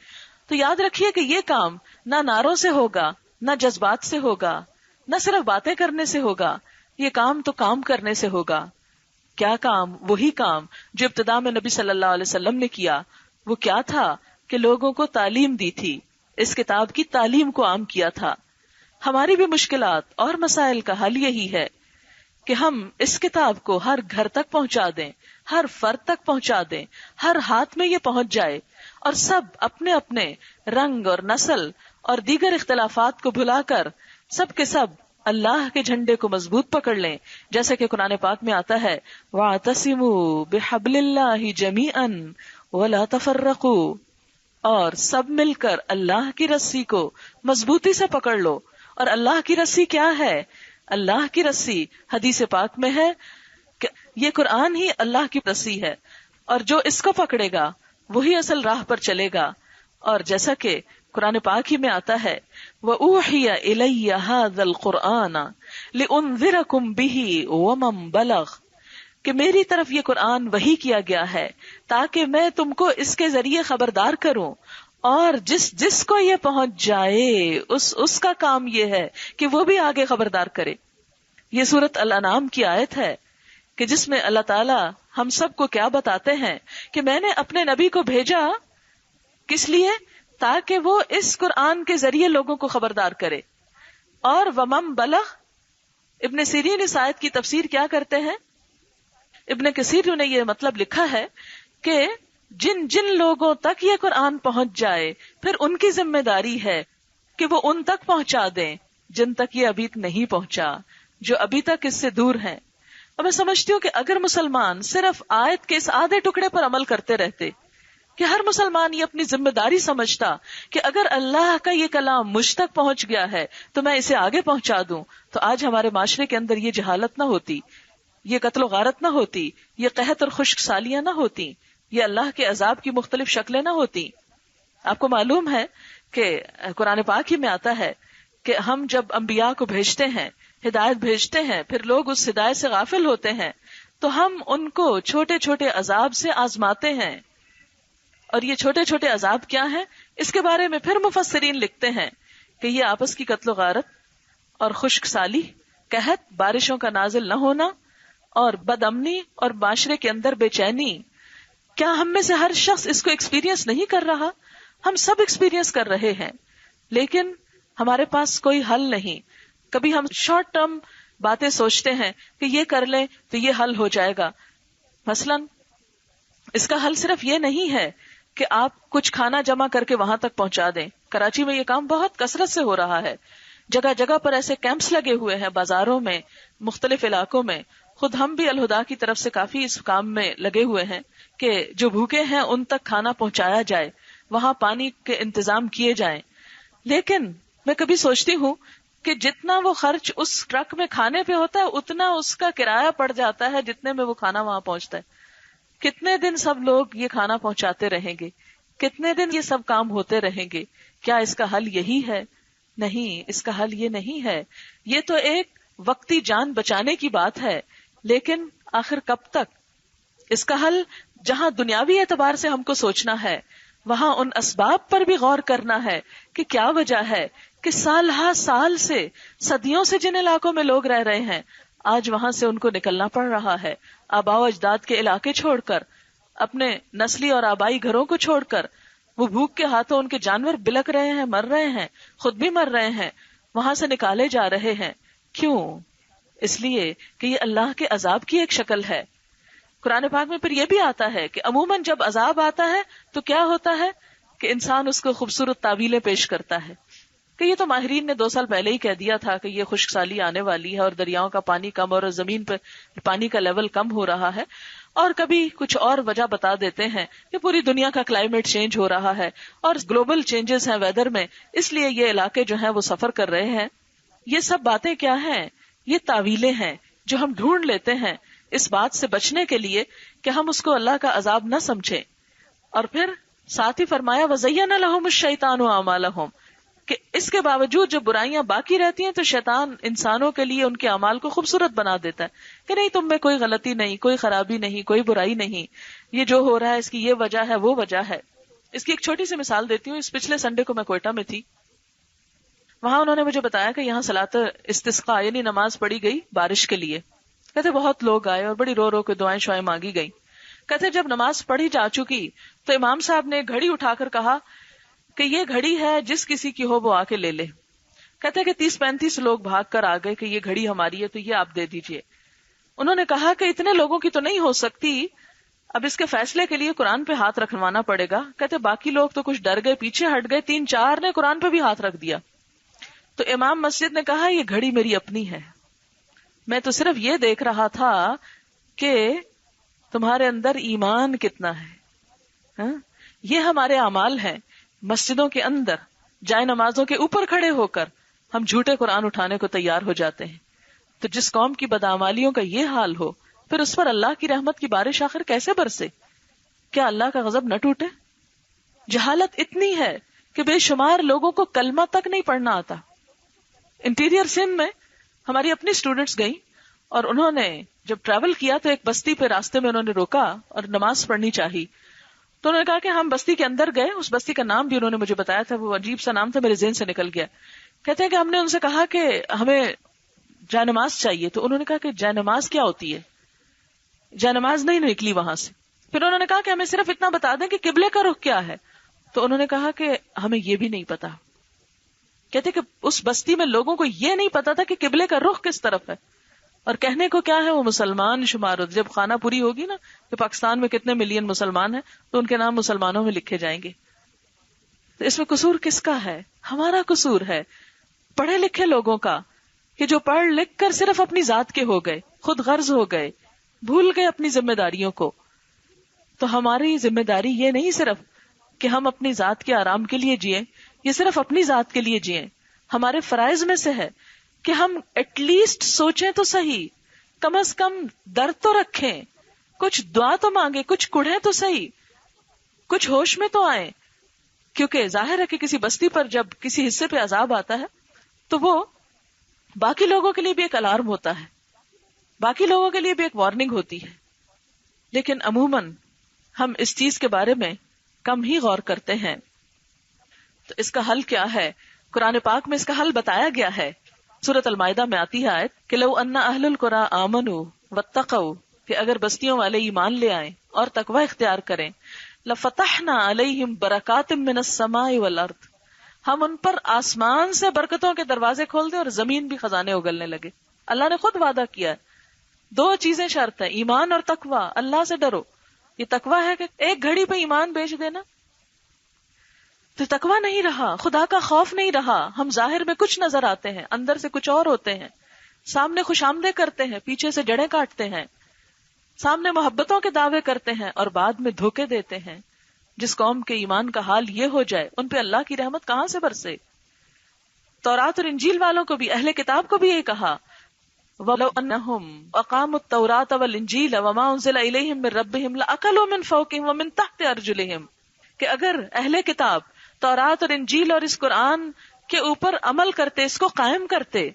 تو یاد رکھیے کہ یہ کام نہ نعروں سے ہوگا، نہ جذبات سے ہوگا، نہ صرف باتیں کرنے سے ہوگا. یہ کام تو کام کرنے سے ہوگا. کیا کام؟ وہی کام جو ابتدا میں نبی صلی اللہ علیہ وسلم نے کیا. وہ کیا تھا کہ لوگوں کو تعلیم دی تھی، اس کتاب کی تعلیم کو عام کیا تھا. ہماری بھی مشکلات اور مسائل کا حل یہی ہے کہ ہم اس کتاب کو ہر گھر تک پہنچا دیں، ہر فرد تک پہنچا دیں، ہر ہاتھ میں یہ پہنچ جائے، اور سب اپنے اپنے رنگ اور نسل اور دیگر اختلافات کو بھلا کر سب کے سب اللہ کے جھنڈے کو مضبوط پکڑ لیں. جیسے کہ قرآن پاک میں آتا ہے وَاعْتَصِمُوا بِحَبْلِ اللَّهِ جَمِيعًا وَلَا تَفَرَّقُوا، اور سب مل کر اللہ کی رسی کو مضبوطی سے پکڑ لو. اور اللہ کی رسی کیا ہے؟ اللہ کی رسی حدیث پاک میں ہے کہ یہ قرآن ہی اللہ کی رسی ہے، اور جو اس کو پکڑے گا وہی اصل راہ پر چلے گا. اور جیسا کہ قرآن پاک ہی میں آتا ہے وَأُوحِيَ إِلَيَّ هَذَا الْقُرْآنَ لِأُنذِرَكُمْ بِهِ وَمَنْ بَلَغَ، کہ میری طرف یہ قرآن وحی کیا گیا ہے تاکہ میں تم کو اس کے ذریعے خبردار کروں، اور جس کو یہ پہنچ جائے اس کا کام یہ ہے کہ وہ بھی آگے خبردار کرے. یہ سورۃ الانعام کی آیت ہے کہ جس میں اللہ تعالی ہم سب کو کیا بتاتے ہیں کہ میں نے اپنے نبی کو بھیجا کس لیے؟ تاکہ وہ اس قرآن کے ذریعے لوگوں کو خبردار کرے. اور ومن بلغ، ابن سیرین اس آیت کی تفسیر کیا کرتے ہیں؟ ابن کثیر نے یہ مطلب لکھا ہے کہ جن جن لوگوں تک یہ قرآن پہنچ جائے پھر ان کی ذمہ داری ہے کہ وہ ان تک پہنچا دیں جن تک یہ ابھی نہیں پہنچا، جو ابھی تک اس سے دور ہیں. اور میں سمجھتی ہوں کہ اگر مسلمان صرف آیت کے اس آدھے ٹکڑے پر عمل کرتے رہتے، کہ ہر مسلمان یہ اپنی ذمہ داری سمجھتا کہ اگر اللہ کا یہ کلام مجھ تک پہنچ گیا ہے تو میں اسے آگے پہنچا دوں، تو آج ہمارے معاشرے کے اندر یہ جہالت نہ ہوتی، یہ قتل و غارت نہ ہوتی، یہ قحط اور خشک سالیاں نہ ہوتی، یہ اللہ کے عذاب کی مختلف شکلیں نہ ہوتی. آپ کو معلوم ہے کہ قرآن پاک ہی میں آتا ہے کہ ہم جب انبیاء کو بھیجتے ہیں، ہدایت بھیجتے ہیں، پھر لوگ اس ہدایت سے غافل ہوتے ہیں تو ہم ان کو چھوٹے چھوٹے عذاب سے آزماتے ہیں. اور یہ چھوٹے چھوٹے عذاب کیا ہیں؟ اس کے بارے میں پھر مفسرین لکھتے ہیں کہ یہ آپس کی قتل و غارت اور خشک سالی، قحط، بارشوں کا نازل نہ ہونا اور بد امنی اور معاشرے کے اندر بے چینی. کیا ہم میں سے ہر شخص اس کو ایکسپیرینس نہیں کر رہا؟ ہم سب ایکسپیرینس کر رہے ہیں، لیکن ہمارے پاس کوئی حل نہیں. کبھی ہم شارٹ ٹرم باتیں سوچتے ہیں کہ یہ کر لیں تو یہ حل ہو جائے گا. مثلا اس کا حل صرف یہ نہیں ہے کہ آپ کچھ کھانا جمع کر کے وہاں تک پہنچا دیں. کراچی میں یہ کام بہت کثرت سے ہو رہا ہے. جگہ جگہ پر ایسے کیمپس لگے ہوئے ہیں, بازاروں میں, مختلف علاقوں میں. خود ہم بھی الہدا کی طرف سے کافی اس کام میں لگے ہوئے ہیں کہ جو بھوکے ہیں ان تک کھانا پہنچایا جائے, وہاں پانی کے انتظام کیے جائیں. لیکن میں کبھی سوچتی ہوں کہ جتنا وہ خرچ اس ٹرک میں کھانے پہ ہوتا ہے اتنا اس کا کرایہ پڑ جاتا ہے جتنے میں وہ کھانا وہاں پہنچتا ہے. کتنے دن سب لوگ یہ کھانا پہنچاتے رہیں گے؟ کتنے دن یہ سب کام ہوتے رہیں گے؟ کیا اس کا حل یہی ہے؟ نہیں, اس کا حل یہ نہیں ہے. یہ تو ایک وقتی جان بچانے کی بات ہے, لیکن آخر کب تک؟ اس کا حل جہاں دنیاوی اعتبار سے ہم کو سوچنا ہے, وہاں ان اسباب پر بھی غور کرنا ہے کہ کیا وجہ ہے کہ سال ہا سال سے, صدیوں سے جن علاقوں میں لوگ رہ رہے ہیں, آج وہاں سے ان کو نکلنا پڑ رہا ہے. آباء و اجداد کے علاقے چھوڑ کر, اپنے نسلی اور آبائی گھروں کو چھوڑ کر, وہ بھوک کے ہاتھوں ان کے جانور بلک رہے ہیں, مر رہے ہیں, خود بھی مر رہے ہیں, وہاں سے نکالے جا رہے ہیں. کیوں؟ اس لیے کہ یہ اللہ کے عذاب کی ایک شکل ہے. قرآن پاک میں پھر یہ بھی آتا ہے کہ عموماً جب عذاب آتا ہے تو کیا ہوتا ہے کہ انسان اس کو خوبصورت تعویلیں پیش کرتا ہے کہ یہ تو ماہرین نے 2 سال پہلے ہی کہہ دیا تھا کہ یہ خشک سالی آنے والی ہے اور دریاؤں کا پانی کم اور زمین پہ پانی کا لیول کم ہو رہا ہے. اور کبھی کچھ اور وجہ بتا دیتے ہیں کہ پوری دنیا کا کلائمیٹ چینج ہو رہا ہے اور گلوبل چینجز ہیں ویدر میں, اس لیے یہ علاقے جو ہیں وہ سفر کر رہے ہیں. یہ سب باتیں کیا ہیں؟ یہ تعویلیں ہیں جو ہم ڈھونڈ لیتے ہیں اس بات سے بچنے کے لیے کہ ہم اس کو اللہ کا عذاب نہ سمجھیں. اور پھر ساتھ ہی فرمایا وَزَيَّنَ لَهُمُ الشَّيْطَانُ أَعْمَالَهُمْ, کہ اس کے باوجود جب برائیاں باقی رہتی ہیں تو شیطان انسانوں کے لیے ان کے اعمال کو خوبصورت بنا دیتا ہے کہ نہیں, تم میں کوئی غلطی نہیں, کوئی خرابی نہیں, کوئی برائی نہیں, یہ جو ہو رہا ہے اس کی یہ وجہ ہے, وہ وجہ ہے. اس کی ایک چھوٹی سی مثال دیتی ہوں. اس پچھلے سنڈے کو میں کوئٹہ میں تھی, وہاں انہوں نے مجھے بتایا کہ یہاں صلاۃ استسقاء یعنی نماز پڑھی گئی بارش کے لیے. کہتے بہت لوگ آئے اور بڑی رو رو کے دعائیں شعائیں مانگی گئی. کہتے جب نماز پڑھی جا چکی تو امام صاحب نے گھڑی اٹھا کر کہا کہ یہ گھڑی ہے, جس کسی کی ہو وہ آ کے لے لے. کہتے کہ 30-35 لوگ بھاگ کر آ گئے کہ یہ گھڑی ہماری ہے تو یہ آپ دے دیجئے. انہوں نے کہا کہ اتنے لوگوں کی تو نہیں ہو سکتی, اب اس کے فیصلے کے لیے قرآن پہ ہاتھ رکھوانا پڑے گا. کہتے باقی لوگ تو کچھ ڈر گئے, پیچھے ہٹ گئے, 3-4 نے قرآن پہ بھی ہاتھ رکھ دیا. تو امام مسجد نے کہا یہ گھڑی میری اپنی ہے, میں تو صرف یہ دیکھ رہا تھا کہ تمہارے اندر ایمان کتنا ہے. یہ ہمارے اعمال ہیں. مسجدوں کے اندر جائے نمازوں کے اوپر کھڑے ہو کر ہم جھوٹے قرآن اٹھانے کو تیار ہو جاتے ہیں. تو جس قوم کی بدعمالیوں کا یہ حال ہو, پھر اس پر اللہ کی رحمت کی بارش آخر کیسے برسے؟ کیا اللہ کا غضب نہ ٹوٹے؟ جہالت اتنی ہے کہ بے شمار لوگوں کو کلمہ تک نہیں پڑھنا آتا. انٹیریئر سندھ میں ہماری اپنی اسٹوڈنٹس گئیں اور انہوں نے جب ٹریول کیا تو ایک بستی پہ راستے میں انہوں نے روکا اور نماز پڑھنی چاہی. تو انہوں نے کہا کہ ہم بستی کے اندر گئے, اس بستی کا نام بھی انہوں نے مجھے بتایا تھا, وہ عجیب سا نام تھا, میرے ذہن سے نکل گیا. کہتے ہیں کہ ہم نے ان سے کہا کہ ہمیں جائے نماز چاہیے. تو انہوں نے کہا کہ جائے نماز کیا ہوتی ہے؟ جائے نماز نہیں نکلی وہاں سے. پھر انہوں نے کہا کہ ہمیں صرف اتنا بتا دیں کہ قبلے کا رخ کیا ہے. تو انہوں نے کہا کہ ہمیں یہ بھی نہیں پتا. کہتے کہ اس بستی میں لوگوں کو یہ نہیں پتا تھا کہ قبلے کا رخ کس طرف ہے, اور کہنے کو کیا ہے وہ مسلمان شمار ہوتے. جب خانہ پوری ہوگی نا کہ پاکستان میں کتنے ملین مسلمان ہیں تو ان کے نام مسلمانوں میں لکھے جائیں گے. تو اس میں قصور کس کا ہے؟ ہمارا قصور ہے, پڑھے لکھے لوگوں کا, کہ جو پڑھ لکھ کر صرف اپنی ذات کے ہو گئے, خود غرض ہو گئے, بھول گئے اپنی ذمہ داریوں کو. تو ہماری ذمہ داری یہ نہیں صرف کہ ہم اپنی ذات کے آرام کے لیے جئیں, یہ صرف اپنی ذات کے لیے جئیں. ہمارے فرائض میں سے ہے کہ ہم ایٹ لیسٹ سوچیں تو صحیح, کم از کم درد تو رکھیں, کچھ دعا تو مانگے, کچھ کڑھیں تو صحیح, کچھ ہوش میں تو آئیں. کیونکہ ظاہر ہے کہ کسی بستی پر جب کسی حصے پہ عذاب آتا ہے تو وہ باقی لوگوں کے لیے بھی ایک الارم ہوتا ہے, باقی لوگوں کے لیے بھی ایک وارننگ ہوتی ہے. لیکن عموماً ہم اس چیز کے بارے میں کم ہی غور کرتے ہیں. تو اس کا حل کیا ہے؟ قرآن پاک میں اس کا حل بتایا گیا ہے. سورۃ المائدہ میں آتی ہے آیت کہ لو ان اہل القری آمنوا واتقوا, کہ اگر بستیوں والے ایمان لے آئیں اور تقوی اختیار کریں, لفتحنا علیہم برکات من السماء والارض, ہم ان پر آسمان سے برکتوں کے دروازے کھول دیں اور زمین بھی خزانے اگلنے لگے. اللہ نے خود وعدہ کیا ہے. 2 چیزیں شرط ہیں, ایمان اور تقوی. اللہ سے ڈرو. یہ تقوی ہے کہ ایک گھڑی پہ ایمان بیچ دینا تو تقویٰ نہیں رہا، خدا کا خوف نہیں رہا. ہم ظاہر میں کچھ نظر آتے ہیں، اندر سے کچھ اور ہوتے ہیں. سامنے خوش آمدیں کرتے ہیں، پیچھے سے جڑیں کاٹتے ہیں. سامنے محبتوں کے دعوے کرتے ہیں اور بعد میں دھوکے دیتے ہیں. جس قوم کے ایمان کا حال یہ ہو جائے ان پہ اللہ کی رحمت کہاں سے برسے. تورات اور انجیل والوں کو بھی، اہل کتاب کو بھی یہ کہا وَلَوْ أَنَّهُمْ أَقَامُوا التَّوْرَاةَ وَالْإِنجِيلَ وَمَا أُنزِلَ إِلَيْهِمْ مِنْ رَبِّهِمْ لَأَكَلُوا مِنْ فَوْقِهِمْ وَمِنْ تَحْتِ أَرْجُلِهِمْ، کہ اگر اہل کتاب تورات اور انجیل اور اس قرآن کے اوپر عمل کرتے، اس کو قائم کرتے،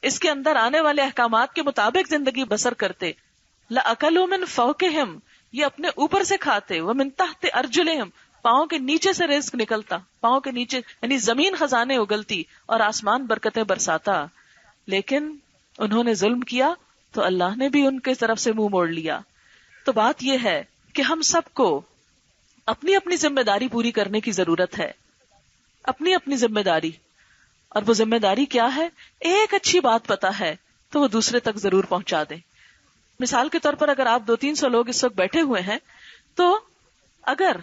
اس کے اندر آنے والے احکامات کے مطابق زندگی بسر کرتے، لَأَكَلُوا مِنْ فَوْقِهِمْ، یہ اپنے اوپر سے کھاتے، وَمِنْ تَحْتِ أَرْجُلِهِمْ، پاؤں کے نیچے سے رزق نکلتا، پاؤں کے نیچے یعنی زمین خزانے اگلتی اور آسمان برکتیں برساتا. لیکن انہوں نے ظلم کیا تو اللہ نے بھی ان کے طرف سے منہ موڑ لیا. تو بات یہ ہے کہ ہم سب کو اپنی اپنی ذمہ داری پوری کرنے کی ضرورت ہے، اپنی اپنی ذمہ داری. اور وہ ذمہ داری کیا ہے؟ ایک اچھی بات پتا ہے تو وہ دوسرے تک ضرور پہنچا دیں. مثال کے طور پر اگر آپ 200-300 لوگ اس وقت بیٹھے ہوئے ہیں تو اگر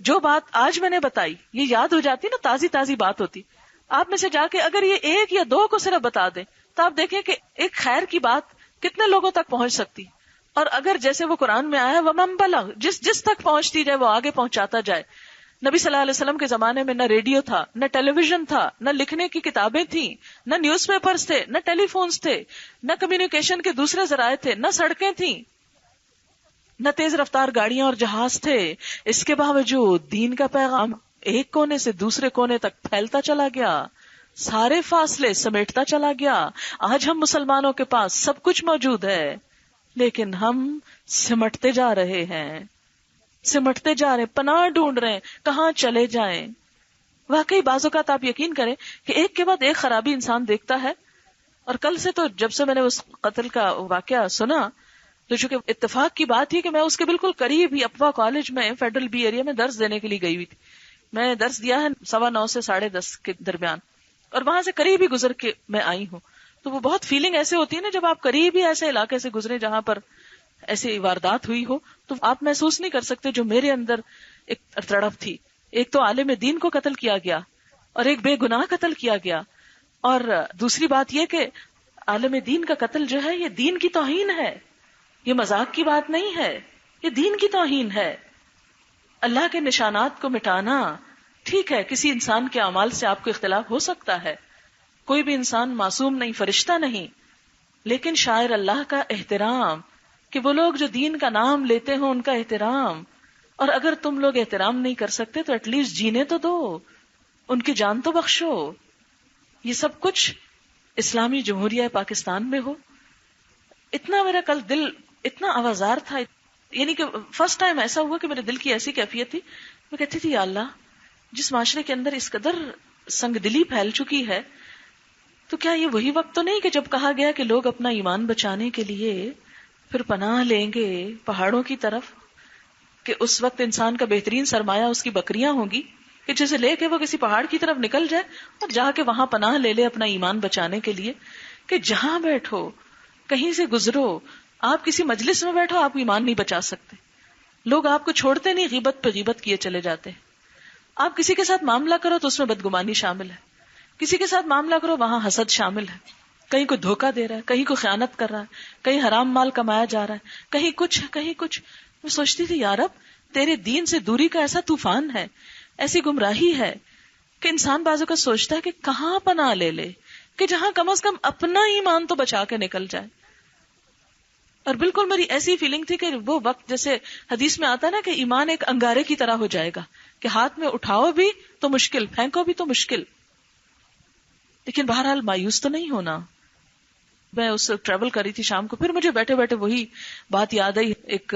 جو بات آج میں نے بتائی یہ یاد ہو جاتی نا، تازی تازی بات ہوتی، آپ میں سے جا کے اگر یہ 1 یا 2 کو صرف بتا دیں تو آپ دیکھیں کہ ایک خیر کی بات کتنے لوگوں تک پہنچ سکتی. اور اگر جیسے وہ قرآن میں آیا وَمَن بَلَغ، جس تک پہنچتی جائے وہ آگے پہنچاتا جائے. نبی صلی اللہ علیہ وسلم کے زمانے میں نہ ریڈیو تھا، نہ ٹیلی ویژن تھا، نہ لکھنے کی کتابیں تھیں، نہ نیوز پیپرز تھے، نہ ٹیلی فونز تھے، نہ کمیونیکیشن کے دوسرے ذرائع تھے، نہ سڑکیں تھیں، نہ تیز رفتار گاڑیاں اور جہاز تھے. اس کے باوجود دین کا پیغام ایک کونے سے دوسرے کونے تک پھیلتا چلا گیا، سارے فاصلے سمیٹتا چلا گیا. آج ہم مسلمانوں کے پاس سب کچھ موجود ہے لیکن ہم سمٹتے جا رہے ہیں، سمٹتے جا رہے ہیں، پناہ ڈھونڈ رہے ہیں کہاں چلے جائیں. واقعی بعض اوقات آپ یقین کریں کہ ایک کے بعد ایک خرابی انسان دیکھتا ہے. اور کل سے تو جب سے میں نے اس قتل کا واقعہ سنا تو چونکہ اتفاق کی بات ہی کہ میں اس کے بالکل قریب ہی اپوا کالج میں فیڈرل بی ایریا میں درس دینے کے لیے گئی ہوئی تھی. میں درس دیا ہے 9:15 سے 10:30 کے درمیان، اور وہاں سے قریب ہی گزر کے میں آئی ہوں. تو وہ بہت فیلنگ ایسے ہوتی ہے نا جب آپ قریب ہی ایسے علاقے سے گزرے جہاں پر ایسی واردات ہوئی ہو تو آپ محسوس نہیں کر سکتے جو میرے اندر ایک تڑپ تھی. ایک تو عالم دین کو قتل کیا گیا اور ایک بے گناہ قتل کیا گیا. اور دوسری بات یہ کہ عالم دین کا قتل جو ہے یہ دین کی توہین ہے، یہ مذاق کی بات نہیں ہے، یہ دین کی توہین ہے. اللہ کے نشانات کو مٹانا ٹھیک ہے، کسی انسان کے اعمال سے آپ کو اختلاف ہو سکتا ہے، کوئی بھی انسان معصوم نہیں، فرشتہ نہیں، لیکن شاعر اللہ کا احترام، کہ وہ لوگ جو دین کا نام لیتے ہوں ان کا احترام. اور اگر تم لوگ احترام نہیں کر سکتے تو ایٹ لیسٹ جینے تو دو، ان کی جان تو بخشو. یہ سب کچھ اسلامی جمہوریہ پاکستان میں ہو. اتنا میرا کل دل اتنا آوازار تھا، یعنی کہ فرسٹ ٹائم ایسا ہوا کہ میرے دل کی ایسی کیفیت تھی، میں کہتی تھی یا اللہ، جس معاشرے کے اندر اس قدر سنگ دلی پھیل چکی ہے تو کیا یہ وہی وقت تو نہیں کہ جب کہا گیا کہ لوگ اپنا ایمان بچانے کے لیے پھر پناہ لیں گے پہاڑوں کی طرف، کہ اس وقت انسان کا بہترین سرمایہ اس کی بکریاں ہوں گی کہ جسے لے کے وہ کسی پہاڑ کی طرف نکل جائے اور جا کے وہاں پناہ لے لے اپنا ایمان بچانے کے لیے. کہ جہاں بیٹھو، کہیں سے گزرو، آپ کسی مجلس میں بیٹھو، آپ ایمان نہیں بچا سکتے. لوگ آپ کو چھوڑتے نہیں، غیبت پہ غیبت کیے چلے جاتے ہیں. آپ کسی کے ساتھ معاملہ کرو تو اس میں بدگمانی شامل ہے، کسی کے ساتھ معاملہ کرو وہاں حسد شامل ہے، کہیں کوئی دھوکہ دے رہا ہے، کہیں کوئی خیانت کر رہا ہے، کہیں حرام مال کمایا جا رہا ہے، کہیں کچھ ہے کہیں کچھ. میں سوچتی تھی یا رب، تیرے دین سے دوری کا ایسا طوفان ہے، ایسی گمراہی ہے کہ انسان بازو کا سوچتا ہے کہ کہاں پناہ لے لے کہ جہاں کم از کم اپنا ایمان تو بچا کے نکل جائے. اور بالکل میری ایسی فیلنگ تھی کہ وہ وقت جیسے حدیث میں آتا نا کہ ایمان ایک انگارے کی طرح ہو جائے گا کہ ہاتھ میں اٹھاؤ بھی تو مشکل، پھینکو بھی تو مشکل. لیکن بہرحال مایوس تو نہیں ہونا. میں اس سے ٹریول کری تھی شام کو، پھر مجھے بیٹھے بیٹھے وہی بات یاد آئی ایک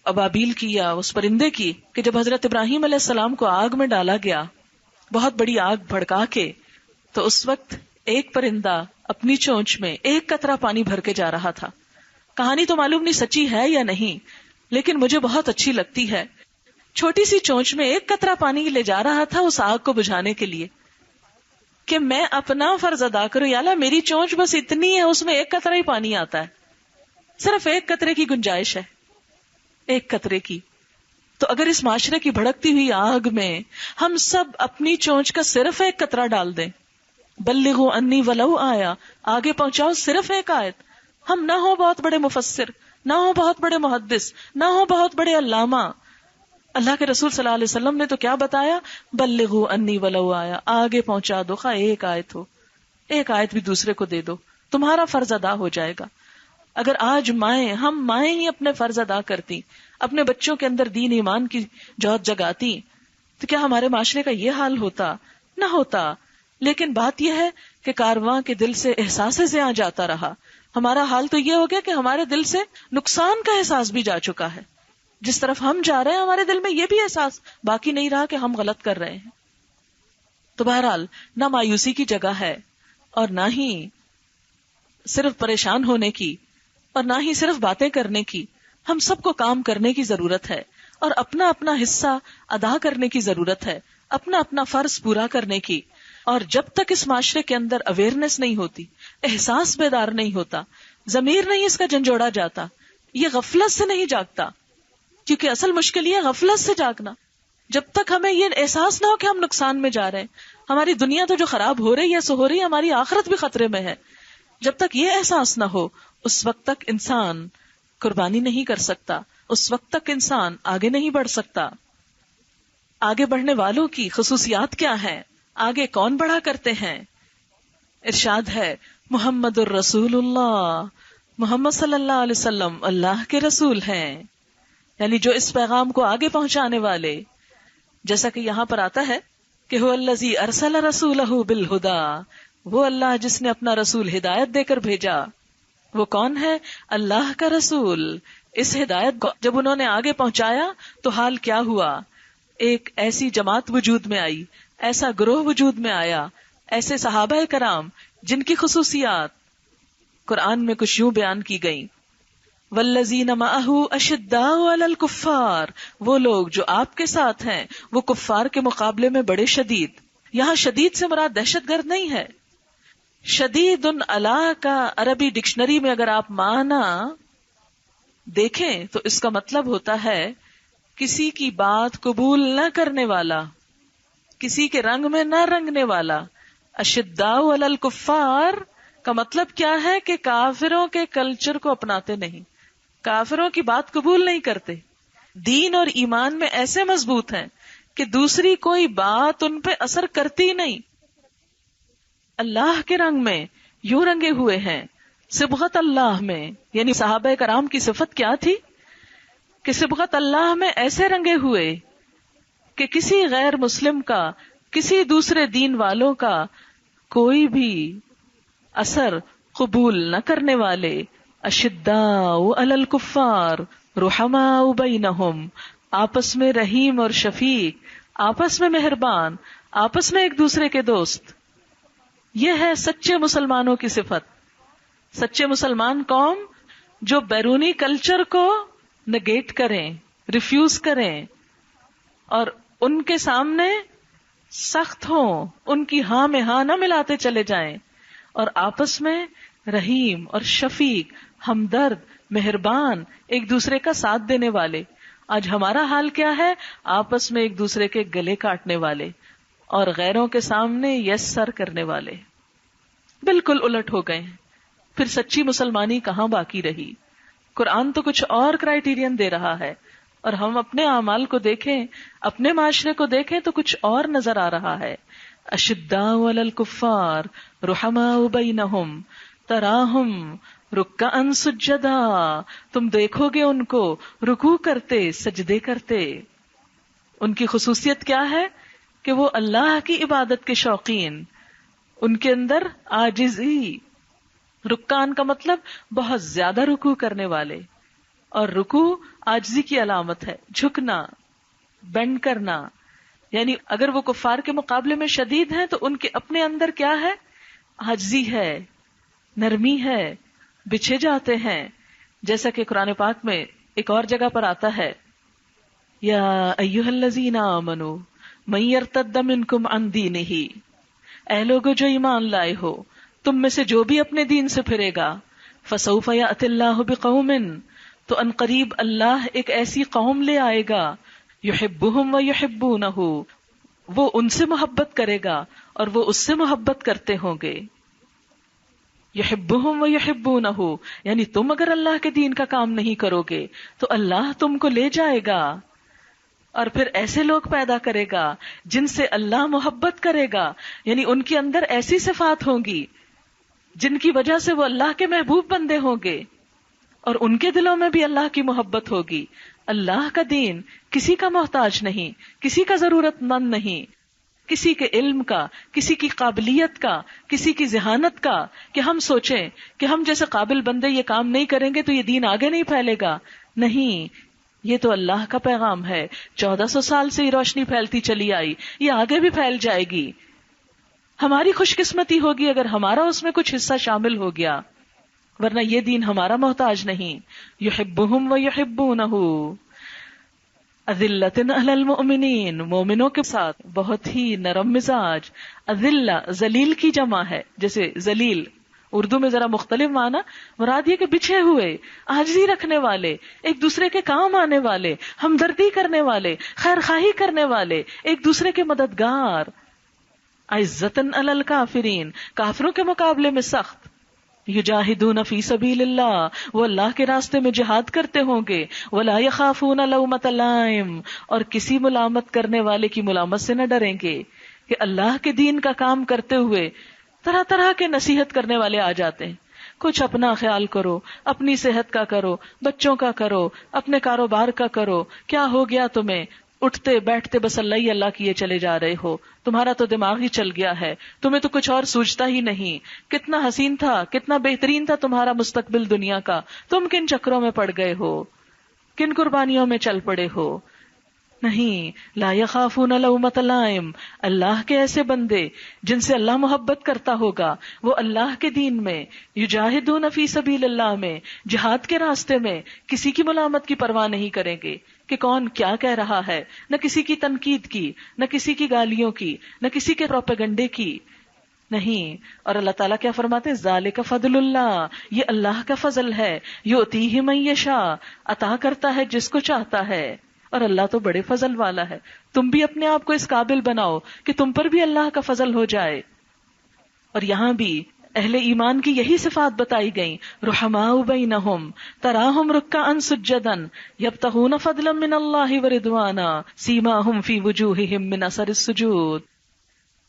ابابیل کی یا اس پرندے کی، کہ جب حضرت ابراہیم علیہ السلام کو آگ میں ڈالا گیا بہت بڑی آگ بھڑکا کے، تو اس وقت ایک پرندہ اپنی چونچ میں ایک قطرہ پانی بھر کے جا رہا تھا. کہانی تو معلوم نہیں سچی ہے یا نہیں، لیکن مجھے بہت اچھی لگتی ہے. چھوٹی سی چونچ میں ایک قطرہ پانی لے جا رہا تھا اس آگ کو بجھانے کے لیے کہ میں اپنا فرض ادا کروں، یا اللہ میری چونچ بس اتنی ہے، اس میں ایک قطرہ ہی پانی آتا ہے، صرف ایک قطرے کی گنجائش ہے، ایک قطرے کی. تو اگر اس معاشرے کی بھڑکتی ہوئی آگ میں ہم سب اپنی چونچ کا صرف ایک قطرہ ڈال دیں، بلغوا انی ولو آیا، آگے پہنچاؤ صرف ایک آیت، ہم نہ ہو بہت بڑے مفسر، نہ ہو بہت بڑے محدث، نہ ہو بہت بڑے علامہ، اللہ کے رسول صلی اللہ علیہ وسلم نے تو کیا بتایا، بلغوا انی ولو آیا، آگے پہنچا دو، خواہ ایک آیت ہو، ایک آیت بھی دوسرے کو دے دو، تمہارا فرض ادا ہو جائے گا۔ اگر آج ہم مائیں ہی اپنے فرض ادا کرتی، اپنے بچوں کے اندر دین ایمان کی جوت جگاتی، تو کیا ہمارے معاشرے کا یہ حال ہوتا؟ نہ ہوتا۔ لیکن بات یہ ہے کہ کارواں کے دل سے احساس زیاں جاتا رہا، ہمارا حال تو یہ ہو گیا کہ ہمارے دل سے نقصان کا احساس بھی جا چکا ہے، جس طرف ہم جا رہے ہیں ہمارے دل میں یہ بھی احساس باقی نہیں رہا کہ ہم غلط کر رہے ہیں۔ تو بہرحال نہ مایوسی کی جگہ ہے، اور نہ ہی صرف پریشان ہونے کی، اور نہ ہی صرف باتیں کرنے کی، ہم سب کو کام کرنے کی ضرورت ہے، اور اپنا اپنا حصہ ادا کرنے کی ضرورت ہے، اپنا اپنا فرض پورا کرنے کی۔ اور جب تک اس معاشرے کے اندر اویئرنیس نہیں ہوتی، احساس بیدار نہیں ہوتا، ضمیر نہیں اس کا جھنجھوڑا جاتا، یہ غفلت سے نہیں جاگتا، کیونکہ اصل مشکل یہ غفلت سے جاگنا۔ جب تک ہمیں یہ احساس نہ ہو کہ ہم نقصان میں جا رہے ہیں، ہماری دنیا تو جو خراب ہو رہی ہے سو ہو رہی ہے، ہماری آخرت بھی خطرے میں ہے، جب تک یہ احساس نہ ہو اس وقت تک انسان قربانی نہیں کر سکتا، اس وقت تک انسان آگے نہیں بڑھ سکتا۔ آگے بڑھنے والوں کی خصوصیات کیا ہیں؟ آگے کون بڑھا کرتے ہیں؟ ارشاد ہے محمد الرسول اللہ، محمد صلی اللہ علیہ وسلم اللہ کے رسول ہیں، یعنی جو اس پیغام کو آگے پہنچانے والے۔ جیسا کہ یہاں پر آتا ہے کہ هو الذی ارسل رسولہ بالہدی، وہ اللہ جس نے اپنا رسول ہدایت دے کر بھیجا۔ وہ کون ہے؟ اللہ کا رسول۔ اس ہدایت کو جب انہوں نے آگے پہنچایا تو حال کیا ہوا؟ ایک ایسی جماعت وجود میں آئی، ایسا گروہ وجود میں آیا، ایسے صحابہ کرام جن کی خصوصیات قرآن میں کچھ یوں بیان کی گئیں، والذین معہ اشداء علی الکفار، وہ لوگ جو آپ کے ساتھ ہیں وہ کفار کے مقابلے میں بڑے شدید۔ یہاں شدید سے مراد دہشت گرد نہیں ہے، شدید علی کا عربی ڈکشنری میں اگر آپ معنی دیکھیں تو اس کا مطلب ہوتا ہے کسی کی بات قبول نہ کرنے والا، کسی کے رنگ میں نہ رنگنے والا۔ اشداء علی الکفار کا مطلب کیا ہے کہ کافروں کے کلچر کو اپناتے نہیں، کافروں کی بات قبول نہیں کرتے، دین اور ایمان میں ایسے مضبوط ہیں کہ دوسری کوئی بات ان پہ اثر کرتی نہیں، اللہ کے رنگ میں یوں رنگے ہوئے ہیں، صبغت اللہ میں، یعنی صحابہ کرام کی صفت کیا تھی کہ صبغت اللہ میں ایسے رنگے ہوئے کہ کسی غیر مسلم کا، کسی دوسرے دین والوں کا کوئی بھی اثر قبول نہ کرنے والے۔ اشداء علی الکفار رحماء بینہم، آپس میں رحیم اور شفیق، آپس میں مہربان، آپس میں ایک دوسرے کے دوست۔ یہ ہے سچے مسلمانوں کی صفت۔ سچے مسلمان قوم جو بیرونی کلچر کو نگیٹ کریں، ریفیوز کریں، اور ان کے سامنے سخت ہوں، ان کی ہاں میں ہاں نہ ملاتے چلے جائیں، اور آپس میں رحیم اور شفیق، ہمدرد، مہربان، ایک دوسرے کا ساتھ دینے والے۔ آج ہمارا حال کیا ہے؟ آپس میں ایک دوسرے کے گلے کاٹنے والے اور غیروں کے سامنے یس سر کرنے والے، بالکل الٹ ہو گئے ہیں۔ پھر سچی مسلمانی کہاں باقی رہی؟ قرآن تو کچھ اور کرائیٹیرین دے رہا ہے، اور ہم اپنے اعمال کو دیکھیں، اپنے معاشرے کو دیکھیں تو کچھ اور نظر آ رہا ہے۔ اشداء علی الکفار رحماء بینہم تراہم رکعا سجدا، تم دیکھو گے ان کو رکوع کرتے، سجدے کرتے۔ ان کی خصوصیت کیا ہے کہ وہ اللہ کی عبادت کے شوقین، ان کے اندر عاجزی، رکعان کا مطلب بہت زیادہ رکوع کرنے والے، اور رکوع عاجزی کی علامت ہے، جھکنا، بینڈ کرنا۔ یعنی اگر وہ کفار کے مقابلے میں شدید ہیں تو ان کے اپنے اندر کیا ہے؟ عاجزی ہے، نرمی ہے، بچھے جاتے ہیں۔ جیسا کہ قرآن پاک میں ایک اور جگہ پر آتا ہے، یا ایھا الذین آمنوا من یرتد منکم عن دینہ، اے لوگو جو ایمان لائے ہو، تم میں سے جو بھی اپنے دین سے پھرے گا، فسوف یأتی اللہ بقوم، تو ان قریب اللہ ایک ایسی قوم لے آئے گا، یحبہم ویحبونہ، وہ ان سے محبت کرے گا اور وہ اس سے محبت کرتے ہوں گے. یحبہم ویحبونہ، یعنی تم اگر اللہ کے دین کا کام نہیں کرو گے تو اللہ تم کو لے جائے گا اور پھر ایسے لوگ پیدا کرے گا جن سے اللہ محبت کرے گا. یعنی ان کے اندر ایسی صفات ہوں گی جن کی وجہ سے وہ اللہ کے محبوب بندے ہوں گے اور ان کے دلوں میں بھی اللہ کی محبت ہوگی. اللہ کا دین کسی کا محتاج نہیں، کسی کا ضرورت مند نہیں، کسی کے علم کا، کسی کی قابلیت کا، کسی کی ذہانت کا، کہ ہم سوچیں کہ ہم جیسے قابل بندے یہ کام نہیں کریں گے تو یہ دین آگے نہیں پھیلے گا. نہیں، یہ تو اللہ کا پیغام ہے. 1400 سال سے یہ روشنی پھیلتی چلی آئی، یہ آگے بھی پھیل جائے گی. ہماری خوش قسمتی ہوگی اگر ہمارا اس میں کچھ حصہ شامل ہو گیا، ورنہ یہ دین ہمارا محتاج نہیں. یحبہم ویحبونہ، اذلۃ علی المؤمنین، مومنوں کے ساتھ بہت ہی نرم مزاج. اذلہ ذلیل کی جمع ہے، جیسے ذلیل اردو میں ذرا مختلف معنی، مراد یہ کہ بچھے ہوئے، عاجزی رکھنے والے، ایک دوسرے کے کام آنے والے، ہمدردی کرنے والے، خیر خواہی کرنے والے، ایک دوسرے کے مددگار. عزتاً علی الکافرین، کافروں کے مقابلے میں سخت. یجاہدون فی سبیل اللہ، وہ اللہ کے راستے میں جہاد کرتے ہوں گے. ولا یخافون لومۃ لائم، اور کسی ملامت کرنے والے کی ملامت سے نہ ڈریں گے. کہ اللہ کے دین کا کام کرتے ہوئے طرح طرح کے نصیحت کرنے والے آ جاتے ہیں. کچھ اپنا خیال کرو، اپنی صحت کا کرو، بچوں کا کرو، اپنے کاروبار کا کرو، کیا ہو گیا تمہیں، اٹھتے بیٹھتے بس اللہ ہی اللہ کیے چلے جا رہے ہو، تمہارا تو دماغ ہی چل گیا ہے، تمہیں تو کچھ اور سوچتا ہی نہیں. کتنا حسین تھا، کتنا بہترین تھا تمہارا مستقبل دنیا کا، تم کن چکروں میں پڑ گئے ہو، کن قربانیوں میں چل پڑے ہو. نہیں، لا یخافون لومۃ لائم، اللہ کے ایسے بندے جن سے اللہ محبت کرتا ہوگا، وہ اللہ کے دین میں، یجاہدون فی سبیل اللہ میں، جہاد کے راستے میں کسی کی ملامت کی پرواہ نہیں کریں گے کہ کون کیا کہہ رہا ہے، نہ کسی کی تنقید کی، نہ کسی کی گالیوں کی، نہ کسی کے پروپیگنڈے کی. نہیں. اور اللہ تعالیٰ کیا فرماتے ہیں، ذالک فضل اللہ، یہ اللہ کا فضل ہے، یؤتیہ من یشاء، عطا کرتا ہے جس کو چاہتا ہے. اور اللہ تو بڑے فضل والا ہے. تم بھی اپنے آپ کو اس قابل بناؤ کہ تم پر بھی اللہ کا فضل ہو جائے. اور یہاں بھی اہل ایمان کی یہی صفات بتائی گئیں. رحماء بینہم تراہم رکعا سجدا یبتغون فضلا من اللہ ورضوانا سیماہم فی وجوہہم من اثر السجود.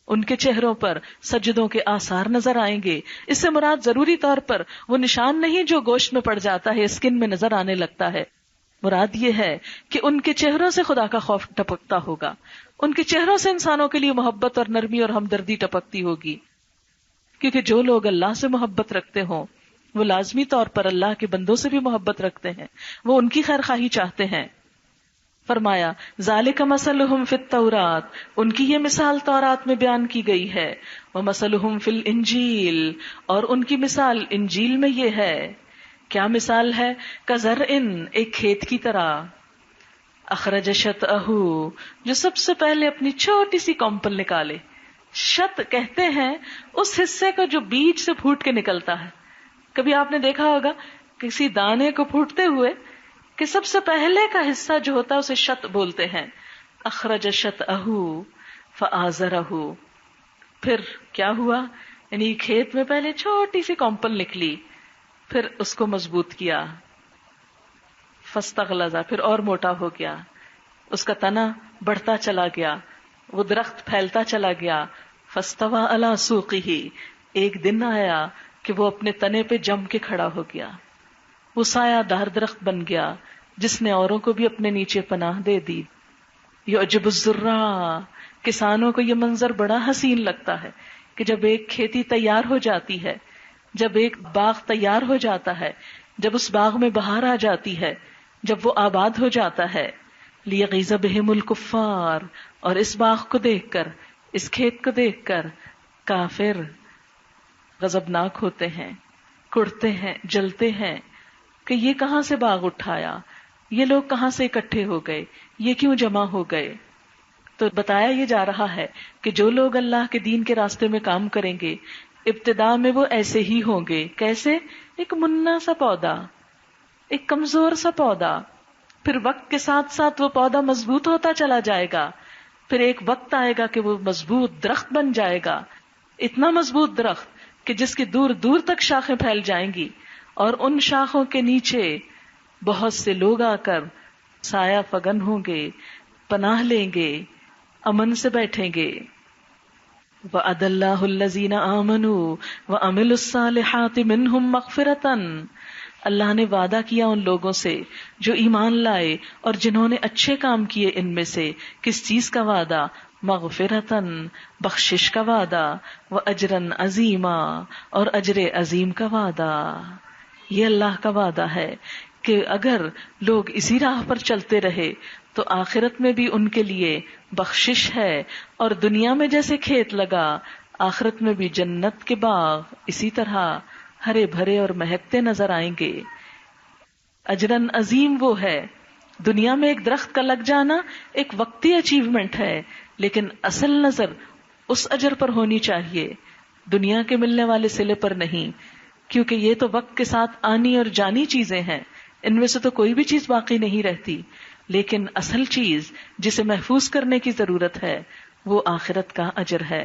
ان کے چہروں پر سجدوں کے آثار نظر آئیں گے. اس سے مراد ضروری طور پر وہ نشان نہیں جو گوشت میں پڑ جاتا ہے، اسکن میں نظر آنے لگتا ہے. مراد یہ ہے کہ ان کے چہروں سے خدا کا خوف ٹپکتا ہوگا، ان کے چہروں سے انسانوں کے لیے محبت اور نرمی اور ہمدردی ٹپکتی ہوگی. کیونکہ جو لوگ اللہ سے محبت رکھتے ہوں وہ لازمی طور پر اللہ کے بندوں سے بھی محبت رکھتے ہیں، وہ ان کی خیر خواہی چاہتے ہیں. فرمایا ذالک مثلہم فی التوراۃ، ان کی یہ مثال تورات میں بیان کی گئی ہے. ومثلہم فی الانجیل، اور ان کی مثال انجیل میں یہ ہے. کیا مثال ہے؟ کزرعن، ایک کھیت کی طرح، اخرج شطأہ، جو سب سے پہلے اپنی چھوٹی سی کمپل نکالے. شط کہتے ہیں اس حصے کو جو بیج سے پھوٹ کے نکلتا ہے. کبھی آپ نے دیکھا ہوگا کسی دانے کو پھوٹتے ہوئے کہ سب سے پہلے کا حصہ جو ہوتا ہے اسے شط بولتے ہیں. اخرج شطأہ فآزرہ، پھر کیا ہوا، یعنی کھیت میں پہلے چھوٹی سی کمپل نکلی، پھر اس کو مضبوط کیا، فاستغلظ، پھر اور موٹا ہو گیا، اس کا تنا بڑھتا چلا گیا، وہ درخت پھیلتا چلا گیا. فاستوى علی سوقہ، ایک دن آیا کہ وہ اپنے تنے پہ جم کے کھڑا ہو گیا، وہ سایہ دار درخت بن گیا جس نے اوروں کو بھی اپنے نیچے پناہ دے دی. یعجب الزراع، کسانوں کو یہ منظر بڑا حسین لگتا ہے کہ جب ایک کھیتی تیار ہو جاتی ہے، جب ایک باغ تیار ہو جاتا ہے، جب اس باغ میں بہار آ جاتی ہے، جب وہ آباد ہو جاتا ہے. لیغیظ بہم الکفار، اور اس باغ کو دیکھ کر، اس کھیت کو دیکھ کر کافر غضبناک ہوتے ہیں، کڑتے ہیں، جلتے ہیں کہ یہ کہاں سے باغ اٹھایا، یہ لوگ کہاں سے اکٹھے ہو گئے، یہ کیوں جمع ہو گئے. تو بتایا یہ جا رہا ہے کہ جو لوگ اللہ کے دین کے راستے میں کام کریں گے ابتدا میں وہ ایسے ہی ہوں گے. کیسے؟ ایک منا سا پودا، ایک کمزور سا پودا، پھر وقت کے ساتھ ساتھ وہ پودا مضبوط ہوتا چلا جائے گا، پھر ایک وقت آئے گا کہ وہ مضبوط درخت بن جائے گا، اتنا مضبوط درخت کہ جس کی دور دور تک شاخیں پھیل جائیں گی، اور ان شاخوں کے نیچے بہت سے لوگ آ کر سایہ فگن ہوں گے، پناہ لیں گے، امن سے بیٹھیں گے۔ وَعَدَ اللَّهُ الَّذِينَ آمَنُوا وَعَمِلُوا الصَّالِحَاتِ مِنْهُمْ مَغْفِرَةً، اللہ نے وعدہ کیا ان لوگوں سے جو ایمان لائے اور جنہوں نے اچھے کام کیے ان میں سے۔ کس چیز کا وعدہ؟ مغفرتاً، بخشش کا وعدہ، وَأَجْرًا عَظِيمًا، اور اجر عظیم کا وعدہ۔ یہ اللہ کا وعدہ ہے کہ اگر لوگ اسی راہ پر چلتے رہے تو آخرت میں بھی ان کے لیے بخشش ہے، اور دنیا میں جیسے کھیت لگا آخرت میں بھی جنت کے باغ اسی طرح ہرے بھرے اور مہکتے نظر آئیں گے۔ اجرن عظیم وہ ہے، دنیا میں ایک درخت کا لگ جانا ایک وقتی اچیومنٹ ہے، لیکن اصل نظر اس اجر پر ہونی چاہیے، دنیا کے ملنے والے صلے پر نہیں، کیونکہ یہ تو وقت کے ساتھ آنی اور جانی چیزیں ہیں، ان میں سے تو کوئی بھی چیز باقی نہیں رہتی، لیکن اصل چیز جسے محفوظ کرنے کی ضرورت ہے وہ آخرت کا اجر ہے۔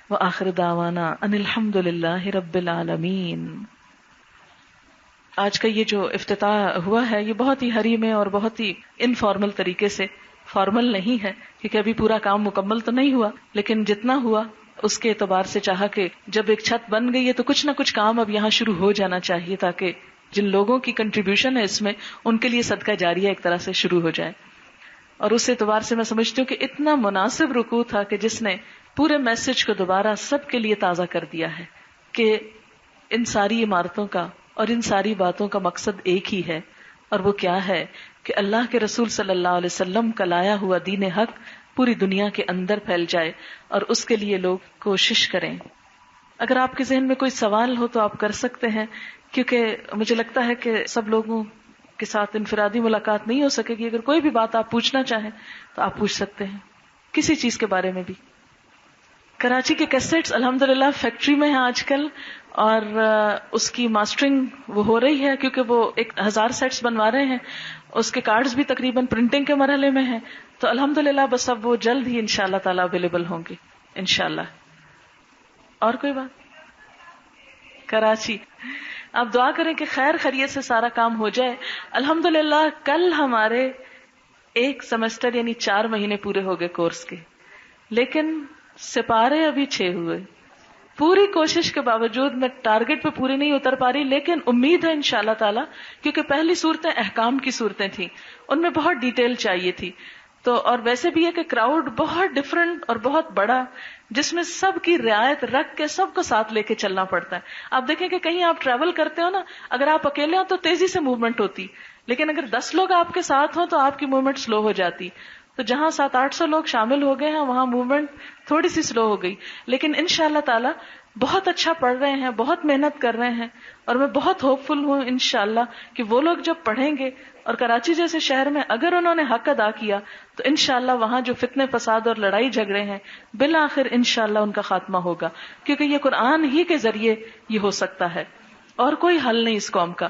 وآخر دعوانا ان الحمد للہ رب العالمین۔ آج کا یہ جو افتتاح ہوا ہے یہ بہت ہی حریم اور بہت ہی انفارمل طریقے سے، فارمل نہیں ہے کیونکہ ابھی پورا کام مکمل تو نہیں ہوا، لیکن جتنا ہوا اس کے اعتبار سے چاہا کہ جب ایک چھت بن گئی ہے تو کچھ نہ کچھ کام اب یہاں شروع ہو جانا چاہیے، تاکہ جن لوگوں کی کنٹریبیوشن ہے اس میں ان کے لیے صدقہ جاریہ ایک طرح سے شروع ہو جائے۔ اور اس اعتبار سے میں سمجھتی ہوں کہ اتنا مناسب رکوع تھا کہ جس نے پورے میسج کو دوبارہ سب کے لیے تازہ کر دیا ہے کہ ان ساری عمارتوں کا اور ان ساری باتوں کا مقصد ایک ہی ہے، اور وہ کیا ہے کہ اللہ کے رسول صلی اللہ علیہ وسلم کا لایا ہوا دین حق پوری دنیا کے اندر پھیل جائے، اور اس کے لیے لوگ کوشش کریں۔ اگر آپ کے ذہن میں کوئی سوال ہو تو آپ کر سکتے ہیں، کیونکہ مجھے لگتا ہے کہ سب لوگوں کے ساتھ انفرادی ملاقات نہیں ہو سکے گی۔ اگر کوئی بھی بات آپ پوچھنا چاہیں تو آپ پوچھ سکتے ہیں، کسی چیز کے بارے میں بھی۔ کراچی کے کیسٹس الحمدللہ فیکٹری میں ہیں آج کل، اور اس کی ماسٹرنگ وہ ہو رہی ہے، کیونکہ وہ 1000 سیٹس بنوا رہے ہیں، اس کے کارڈز بھی تقریباً پرنٹنگ کے مرحلے میں ہیں، تو الحمدللہ بس اب وہ جلد ہی انشاءاللہ تعالی اویلیبل ہوں گے انشاءاللہ۔ اور کوئی بات؟ کراچی آپ دعا کریں کہ خیر خیریت سے سارا کام ہو جائے۔ الحمدللہ کل ہمارے ایک سیمسٹر یعنی 4 مہینے پورے ہو گئے کورس کے، لیکن سپارے ابھی 6 ہوئے۔ پوری کوشش کے باوجود میں ٹارگٹ پہ پوری نہیں اتر پا رہی، لیکن امید ہے انشاءاللہ تعالی، کیونکہ پہلی صورتیں احکام کی صورتیں تھیں، ان میں بہت ڈیٹیل چاہیے تھی، تو اور ویسے بھی ہے کہ کراؤڈ بہت ڈفرنٹ اور بہت بڑا، جس میں سب کی رعایت رکھ کے سب کو ساتھ لے کے چلنا پڑتا ہے۔ آپ دیکھیں کہ کہیں آپ ٹریول کرتے ہو نا، اگر آپ اکیلے ہو تو تیزی سے موومنٹ ہوتی، لیکن اگر 10 لوگ آپ کے ساتھ ہوں تو آپ کی موومنٹ سلو ہو جاتی۔ تو جہاں 700-800 لوگ شامل ہو گئے ہیں وہاں موومنٹ تھوڑی سی سلو ہو گئی، لیکن انشاءاللہ تعالی بہت اچھا پڑھ رہے ہیں، بہت محنت کر رہے ہیں، اور میں بہت ہوپ فل ہوں انشاءاللہ کہ وہ لوگ جب پڑھیں گے اور کراچی جیسے شہر میں اگر انہوں نے حق ادا کیا تو انشاءاللہ وہاں جو فتنے فساد اور لڑائی جھگڑے ہیں بالآخر انشاءاللہ ان کا خاتمہ ہوگا، کیونکہ یہ قرآن ہی کے ذریعے یہ ہو سکتا ہے، اور کوئی حل نہیں اس قوم کا۔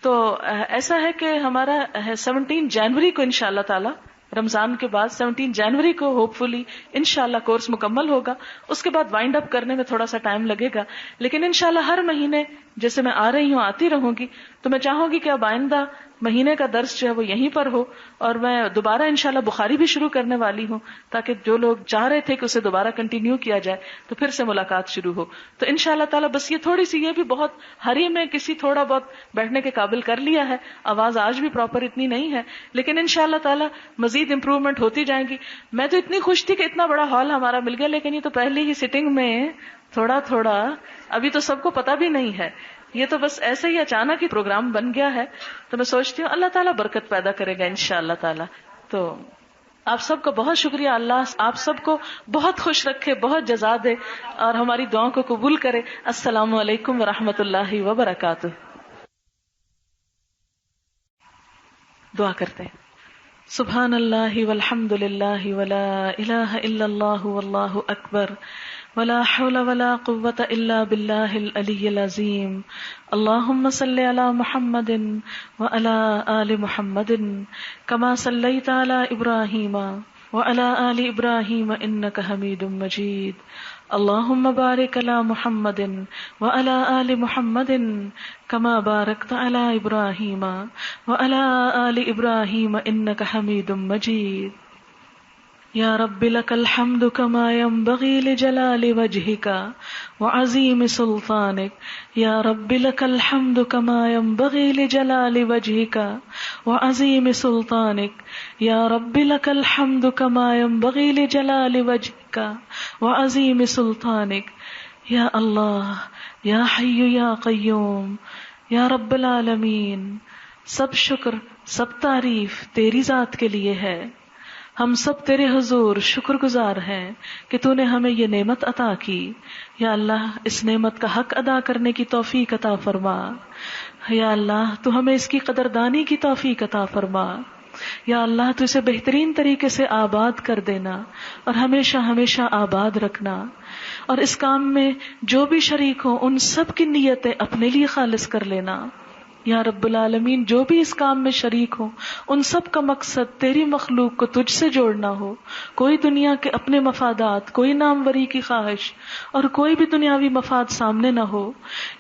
تو ایسا ہے کہ ہمارا 17 جنوری کو انشاءاللہ تعالی، رمضان کے بعد 17 جنوری کو ہوپ فلی انشاءاللہ کورس مکمل ہوگا۔ اس کے بعد وائنڈ اپ کرنے میں تھوڑا سا ٹائم لگے گا، لیکن انشاءاللہ ہر مہینے جیسے میں آ رہی ہوں آتی رہوں گی، تو میں چاہوں گی کہ اب آئندہ مہینے کا درس جو ہے وہ یہیں پر ہو، اور میں دوبارہ انشاءاللہ بخاری بھی شروع کرنے والی ہوں، تاکہ جو لوگ چاہ رہے تھے کہ اسے دوبارہ کنٹینیو کیا جائے تو پھر سے ملاقات شروع ہو۔ تو انشاءاللہ تعالی بس یہ تھوڑی سی، یہ بھی بہت ہری میں کسی تھوڑا بہت بیٹھنے کے قابل کر لیا ہے، آواز آج بھی پراپر اتنی نہیں ہے، لیکن انشاءاللہ تعالی مزید امپروومنٹ ہوتی جائیں گی۔ میں تو اتنی خوش تھی کہ اتنا بڑا ہال ہمارا مل گیا، لیکن یہ تو پہلی ہی سٹنگ میں تھوڑا تھوڑا، ابھی تو سب کو پتا بھی نہیں ہے، یہ تو بس ایسے ہی اچانک ہی پروگرام بن گیا ہے۔ تو میں سوچتی ہوں اللہ تعالیٰ برکت پیدا کرے گا انشاءاللہ تعالیٰ۔ تو آپ سب کا بہت شکریہ، اللہ آپ سب کو بہت خوش رکھے، بہت جزا دے، اور ہماری دعاؤں کو قبول کرے۔ السلام علیکم ورحمۃ اللہ وبرکاتہ۔ دعا کرتے ہیں۔ سبحان اللہ والحمد للہ ولا الہ الا اللہ واللہ اکبر ولا حول ولا قوة إلا بالله العلي العظيم. اللهم صل على محمد وعلى آل محمد كما صليت على إبراهيم وعلى آل إبراهيم إنك حميد مجيد. اللهم بارك على محمد وعلى آل محمد كما باركت على إبراهيم وعلى آل إبراهيم إنك حميد مجيد. یا رب لک الحمد کما ينبغي لجلال وجهك وعظیم سلطانك. یا رب لک الحمد کما ينبغي لجلال وجهك وعظیم سلطانك. یا رب لک الحمد کما ينبغي لجلال وجهك وعظیم سلطانك. یا اللہ، یا حی یا قیوم، یا رب العالمین، سب شکر سب تعریف تیری ذات کے لیے ہے. ہم سب تیرے حضور شکر گزار ہیں کہ تو نے ہمیں یہ نعمت عطا کی. یا اللہ، اس نعمت کا حق ادا کرنے کی توفیق عطا فرما. یا اللہ، تو ہمیں اس کی قدردانی کی توفیق عطا فرما. یا اللہ، تو اسے بہترین طریقے سے آباد کر دینا اور ہمیشہ ہمیشہ آباد رکھنا. اور اس کام میں جو بھی شریک ہوں ان سب کی نیتیں اپنے لیے خالص کر لینا. یا رب العالمین، جو بھی اس کام میں شریک ہوں ان سب کا مقصد تیری مخلوق کو تجھ سے جوڑنا ہو. کوئی دنیا کے اپنے مفادات، کوئی ناموری کی خواہش اور کوئی بھی دنیاوی مفاد سامنے نہ ہو.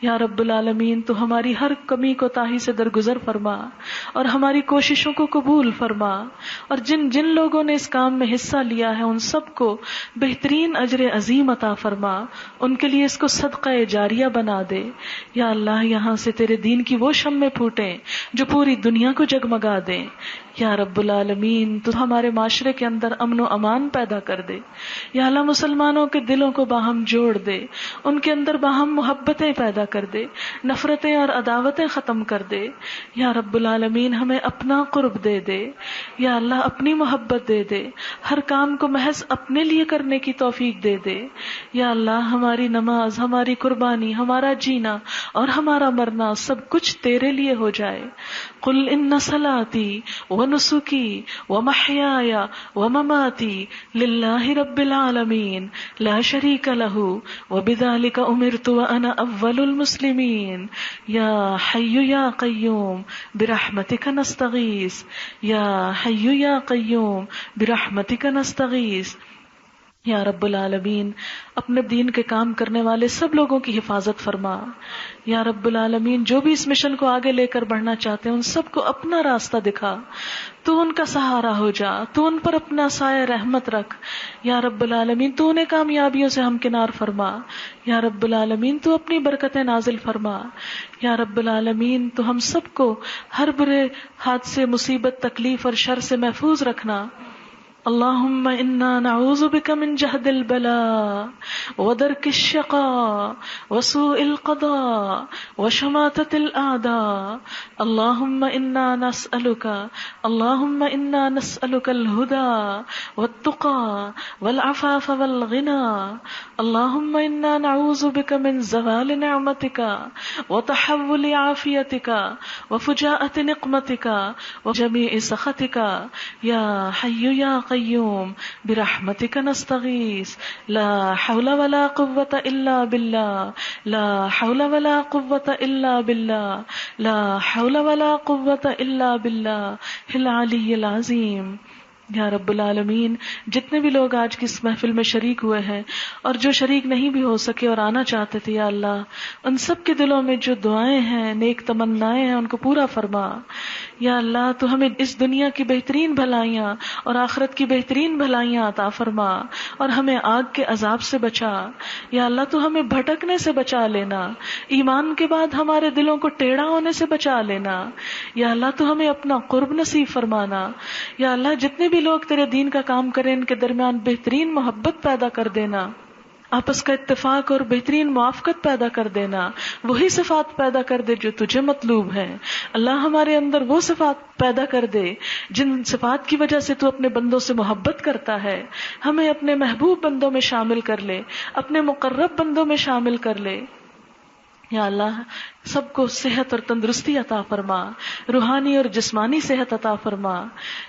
یا رب العالمین، تو ہماری ہر کمی کوتاہی سے درگزر فرما اور ہماری کوششوں کو قبول فرما. اور جن جن لوگوں نے اس کام میں حصہ لیا ہے ان سب کو بہترین اجر عظیم عطا فرما. ان کے لیے اس کو صدقہ جاریہ بنا دے. یا اللہ، یہاں سے تیرے دین کی وہ شمع پھوٹیں جو پوری دنیا کو جگمگا دیں. یا رب العالمین، تو ہمارے معاشرے کے اندر امن و امان پیدا کر دے. یا اللہ، مسلمانوں کے دلوں کو باہم جوڑ دے، ان کے اندر باہم محبتیں پیدا کر دے، نفرتیں اور عداوتیں ختم کر دے. یا رب العالمین، ہمیں اپنا قرب دے دے. یا اللہ، اپنی محبت دے دے، ہر کام کو محض اپنے لیے کرنے کی توفیق دے دے. یا اللہ، ہماری نماز، ہماری قربانی، ہمارا جینا اور ہمارا مرنا سب کچھ تیرے لیے ہو جائے. قل ان صلاتی ونسکی ومحیای ومماتی للہ رب العالمین لا شریک لہ وبذلک امرت وانا اول المسلمین. یا حی یا قیوم برحمتک نستغیث. یا حی یا قیوم برحمتک نستغیث. یا رب العالمین، اپنے دین کے کام کرنے والے سب لوگوں کی حفاظت فرما. یا رب العالمین، جو بھی اس مشن کو آگے لے کر بڑھنا چاہتے ہیں ان سب کو اپنا راستہ دکھا. تو ان کا سہارا ہو جا، تو ان پر اپنا سایہ رحمت رکھ. یا رب العالمین، تو انہیں کامیابیوں سے ہمکنار فرما. یا رب العالمین، تو اپنی برکتیں نازل فرما. یا رب العالمین، تو ہم سب کو ہر برے حادثے، مصیبت، تکلیف اور شر سے محفوظ رکھنا. اللہم انا نعوذ بک من جہد البلاء ودرک الشقاء وسوء القضاء وشماتة الاعداء. اللہم انا نسألک الہدى والتقى والعفاف والغنى. اللہم انا نعوذ بک من زوال نعمتك وتحول عافیتك وفجاءة نقمتك وجمیع سخطك. یا حی یا قیوم برحمتک نستغیث. لا حول ولا قوة الا باللہ. لا حول ولا قوة الا باللہ. لا حول ولا قوة الا باللہ العلی العظیم. یا رب العالمین، جتنے بھی لوگ آج کی اس محفل میں شریک ہوئے ہیں اور جو شریک نہیں بھی ہو سکے اور آنا چاہتے تھے، یا اللہ ان سب کے دلوں میں جو دعائیں ہیں، نیک تمنائیں ہیں، ان کو پورا فرما. یا اللہ، تو ہمیں اس دنیا کی بہترین بھلائیاں اور آخرت کی بہترین بھلائیاں عطا فرما اور ہمیں آگ کے عذاب سے بچا. یا اللہ، تو ہمیں بھٹکنے سے بچا لینا، ایمان کے بعد ہمارے دلوں کو ٹیڑھا ہونے سے بچا لینا. یا اللہ، تو ہمیں اپنا قرب نصیب فرمانا. یا اللہ، جتنے بھی لوگ تیرے دین کا کام کریں ان کے درمیان بہترین محبت پیدا کر دینا، آپس کا اتفاق اور بہترین موافقت پیدا کر دینا. وہی صفات پیدا کر دے جو تجھے مطلوب ہے. اللہ، ہمارے اندر وہ صفات پیدا کر دے جن صفات کی وجہ سے تو اپنے بندوں سے محبت کرتا ہے. ہمیں اپنے محبوب بندوں میں شامل کر لے، اپنے مقرب بندوں میں شامل کر لے. یا اللہ سب کو صحت اور تندرستی عطا فرما، روحانی اور جسمانی صحت عطا فرما.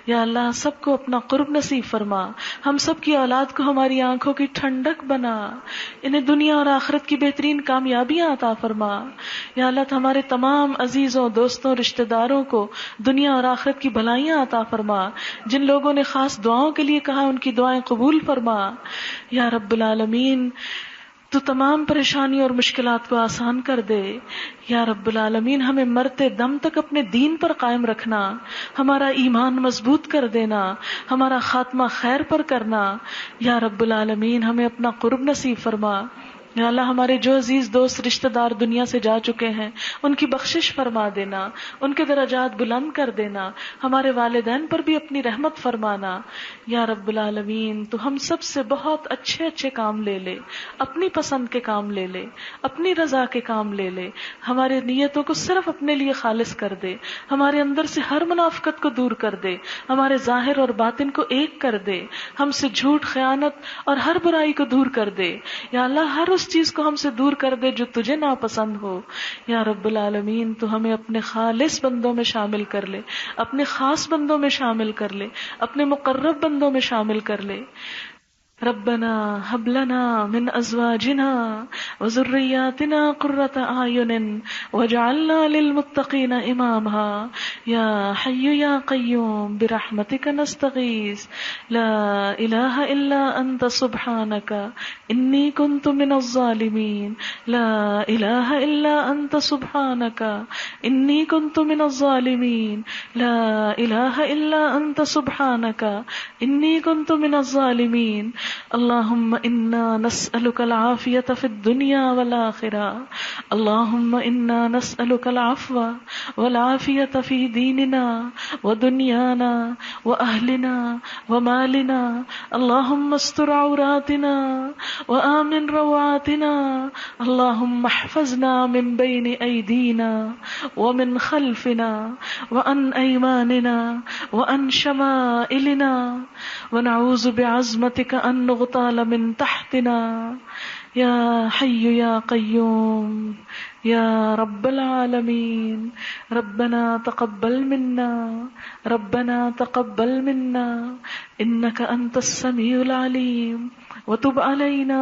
یا اللہ سب کو اپنا قرب نصیب فرما، ہم سب کی اولاد کو ہماری آنکھوں کی ٹھنڈک بنا، انہیں دنیا اور آخرت کی بہترین کامیابیاں عطا فرما. یا اللہ ہمارے تمام عزیزوں، دوستوں، رشتہ داروں کو دنیا اور آخرت کی بھلائیاں عطا فرما. جن لوگوں نے خاص دعاؤں کے لیے کہا ان کی دعائیں قبول فرما. یا رب العالمین تو تمام پریشانی اور مشکلات کو آسان کر دے. یا رب العالمین ہمیں مرتے دم تک اپنے دین پر قائم رکھنا، ہمارا ایمان مضبوط کر دینا، ہمارا خاتمہ خیر پر کرنا. یا رب العالمین ہمیں اپنا قرب نصیب فرما. یا اللہ ہمارے جو عزیز دوست رشتہ دار دنیا سے جا چکے ہیں ان کی بخشش فرما دینا، ان کے درجات بلند کر دینا، ہمارے والدین پر بھی اپنی رحمت فرمانا. یا رب العالمین تو ہم سب سے بہت اچھے اچھے کام لے لے، اپنی پسند کے کام لے لے، اپنی رضا کے کام لے لے، ہماری نیتوں کو صرف اپنے لیے خالص کر دے، ہمارے اندر سے ہر منافقت کو دور کر دے، ہمارے ظاہر اور باطن کو ایک کر دے، ہم سے جھوٹ، خیانت اور ہر برائی کو دور کر دے. یا اللہ ہر اس چیز کو ہم سے دور کر دے جو تجھے ناپسند ہو. یا رب العالمین تو ہمیں اپنے خالص بندوں میں شامل کر لے، اپنے خاص بندوں میں شامل کر لے، اپنے مقرب بندوں میں شامل کر لے. ربنا هب لنا من ازواجنا وذرياتنا قرة اعين واجعلنا للمتقين اماما. یا حي یا قیوم برحمتك نستغیث لا الہ الا انت سبحانك انی كنت من الظالمین. لا الہ الا انت سبحانك انی كنت من الظالمین. لا الہ الا انت سبحانك انی كنت من الظالمین. اللهم انا نسألك العافية في الدنيا والآخرة. اللهم انا نسألك العفو والعافية في ديننا ودنيانا وأهلنا ومالنا. اللهم استر عوراتنا وآمن روعاتنا. اللهم احفظنا من بين أيدينا ومن خلفنا وعن أيماننا وعن شمائلنا ونعوذ بعظمتك أن نغتال من تحتنا. یا حی یا قیوم یا رب العالمین. ربنا تقبل منا ربنا تقبل منا انك انت السميع العليم وتب علينا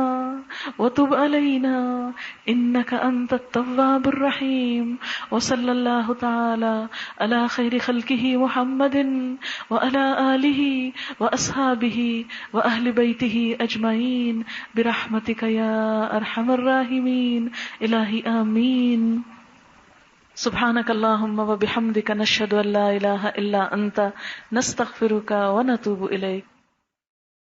وتب علينا انك انت التواب الرحيم. وصلى الله تعالى على خير خلقه محمد وعلى آله وأصحابه وأهل بيته أجمعين برحمتك يا أرحم الراحمين. إلهي آمين. سبحانك اللهم وبحمدك نشهد أن لا إله إلا أنت نستغفرك ونتوب إليك.